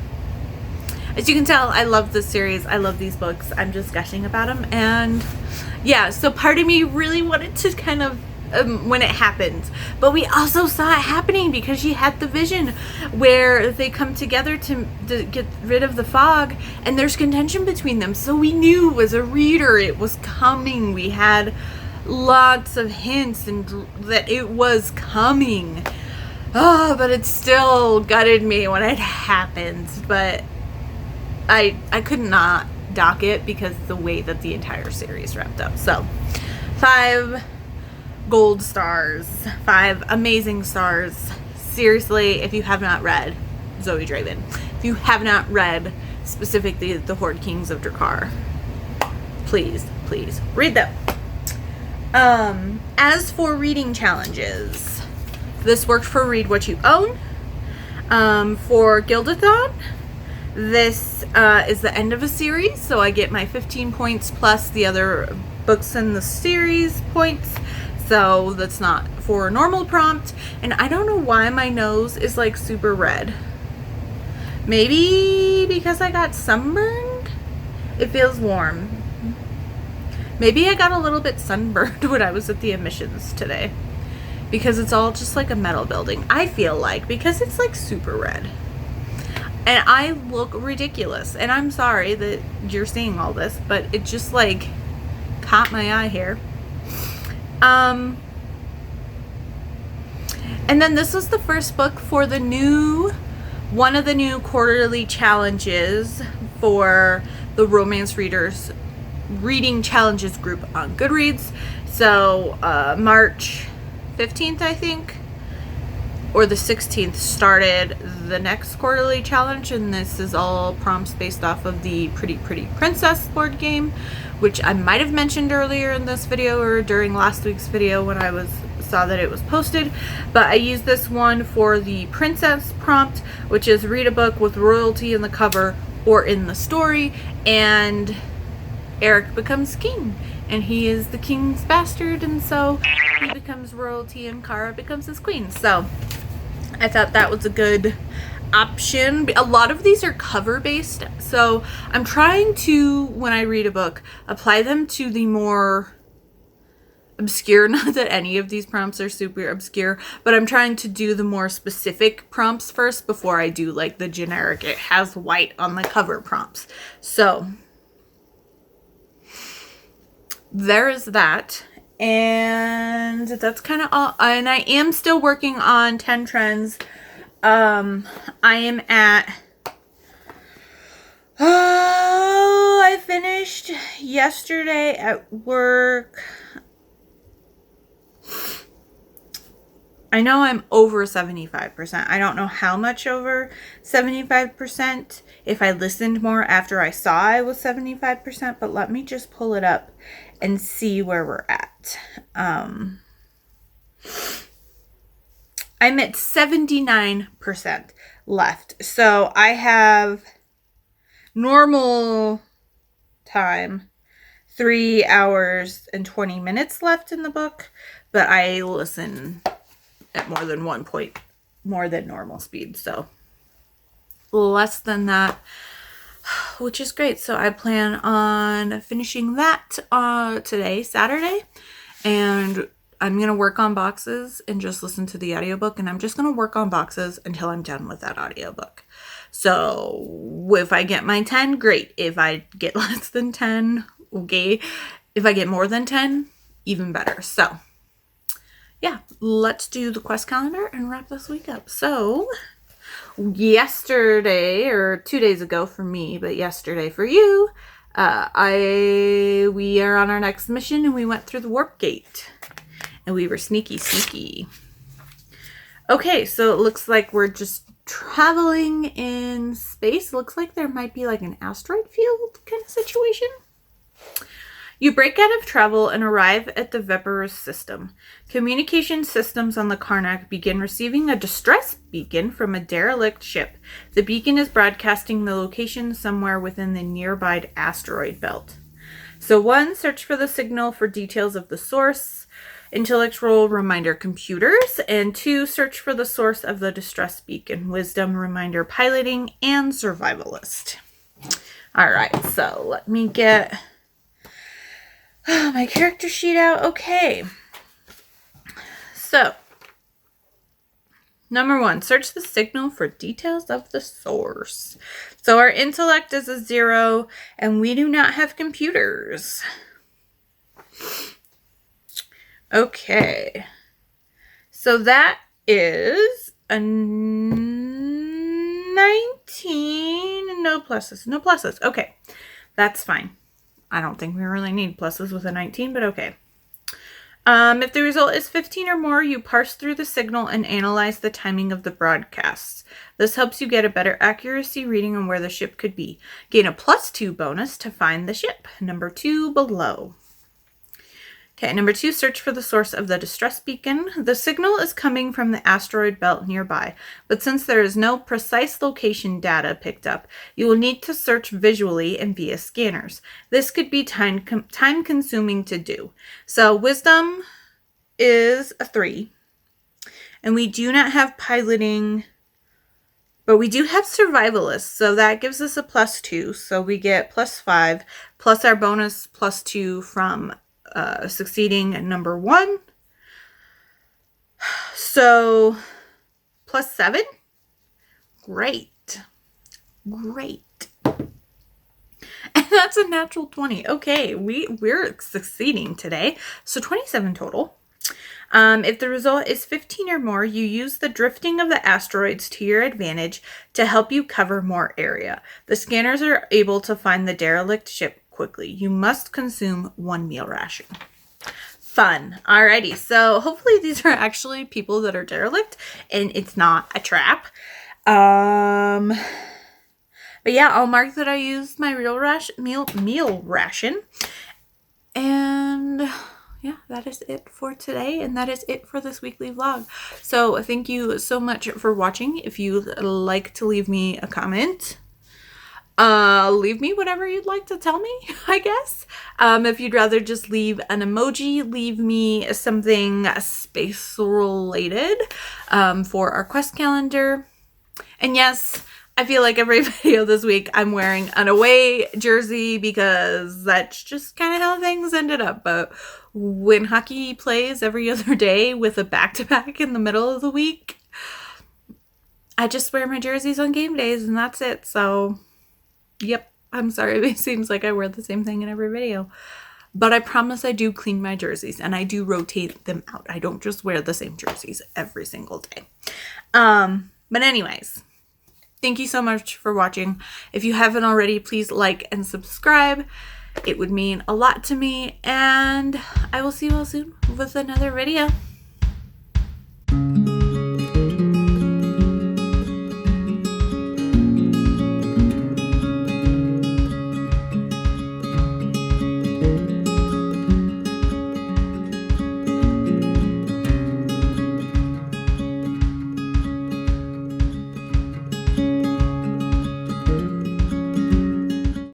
as you can tell, I love this series. I love these books. I'm just gushing about them. And yeah, so part of me really wanted to kind of, when it happened, but we also saw it happening because she had the vision where they come together to get rid of the fog, and there's contention between them. So we knew as a reader it was coming. We had lots of hints and that it was coming. Oh, but it still gutted me when it happened. But I could not dock it because the way that the entire series wrapped up. So 5 gold stars, 5 amazing stars. Seriously, if you have not read Zoe Draven, if you have not read specifically the Horde Kings of Drakkar, please read them. As for reading challenges, this worked for Read What You Own. For Gildathon, this is the end of a series, so I get my 15 points plus the other books in the series points. So that's not for a normal prompt. And I don't know why my nose is like super red. Maybe because I got sunburned? It feels warm. Maybe I got a little bit sunburned when I was at the admissions today. Because it's all just like a metal building. I feel like, because it's like super red. And I look ridiculous. And I'm sorry that you're seeing all this, but it just like caught my eye here. And then this was the first book for the one of the new quarterly challenges for the romance readers reading challenges group on Goodreads. So March 15th, I think, or the 16th started the next quarterly challenge, and this is all prompts based off of the Pretty Pretty Princess board game, which I might have mentioned earlier in this video or during last week's video when I saw that it was posted. But I used this one for the princess prompt, which is read a book with royalty in the cover or in the story, and Eric becomes king, and he is the king's bastard, and so he becomes royalty and Kara becomes his queen. So I thought that was a good option. A lot of these are cover based, so I'm trying to, when I read a book, apply them to the more obscure, not that any of these prompts are super obscure, but I'm trying to do the more specific prompts first before I do like the generic it has white on the cover prompts. So there is that. And that's kind of all. And I am still working on 10 trends. I am at, I finished yesterday at work. I know I'm over 75%. I don't know how much over 75%. If I listened more after I saw I was 75%, but let me just pull it up and see where we're at. I'm at 79% left. So I have normal time, 3 hours and 20 minutes left in the book, but I listen at more than 1 point more than normal speed, so less than that, which is great. So I plan on finishing that today, Saturday, and I'm gonna work on boxes and just listen to the audiobook, and I'm just gonna work on boxes until I'm done with that audiobook. So if I get my 10, great. If I get less than 10, okay. If I get more than 10, even better. So yeah, let's do the quest calendar and wrap this week up. So yesterday, or 2 days ago for me, but yesterday for you, we are on our next mission, and we went through the warp gate, and we were sneaky. Okay, so it looks like we're just traveling in space. It looks like there might be like an asteroid field kind of situation. You break out of travel and arrive at the Vepirus system. Communication systems on the Karnak begin receiving a distress beacon from a derelict ship. The beacon is broadcasting the location somewhere within the nearby asteroid belt. So 1, search for the signal for details of the source. Intellectual reminder, computers. And 2, search for the source of the distress beacon. Wisdom reminder, piloting, and survivalist. All right, so let me get my character sheet out. Okay. So, number 1, search the signal for details of the source. So our intellect is a 0, and we do not have computers. Okay. So that is a 19. No pluses. Okay. That's fine. I don't think we really need pluses with a 19, but okay. If the result is 15 or more, you parse through the signal and analyze the timing of the broadcasts. This helps you get a better accuracy reading on where the ship could be. Gain a +2 bonus to find the ship. Number 2 below. Okay, number 2, search for the source of the distress beacon. The signal is coming from the asteroid belt nearby, but since there is no precise location data picked up, you will need to search visually and via scanners. This could be time-consuming to do. So wisdom is a 3, and we do not have piloting, but we do have survivalist, so that gives us a +2, so we get +5, plus our bonus +2 from succeeding at number 1. So +7. Great. And that's a natural 20. Okay, we're succeeding today. So 27 total. If the result is 15 or more, you use the drifting of the asteroids to your advantage to help you cover more area. The scanners are able to find the derelict ship quickly. You must consume 1 meal ration. Fun. Alrighty, so hopefully these are actually people that are derelict and it's not a trap. But yeah, I'll mark that I used my real meal ration. And yeah, that is it for today, and that is it for this weekly vlog. So thank you so much for watching. If you'd like to leave me a comment, leave me whatever you'd like to tell me, I guess. If you'd rather just leave an emoji, leave me something space related for our quest calendar. And yes, I feel like every video this week I'm wearing an away jersey because that's just kind of how things ended up. But when hockey plays every other day with a back-to-back in the middle of the week, I just wear my jerseys on game days and that's it. So, yep, I'm sorry. It seems like I wear the same thing in every video. But I promise I do clean my jerseys and I do rotate them out. I don't just wear the same jerseys every single day. But anyways, thank you so much for watching. If you haven't already, please like and subscribe. It would mean a lot to me, and I will see you all soon with another video.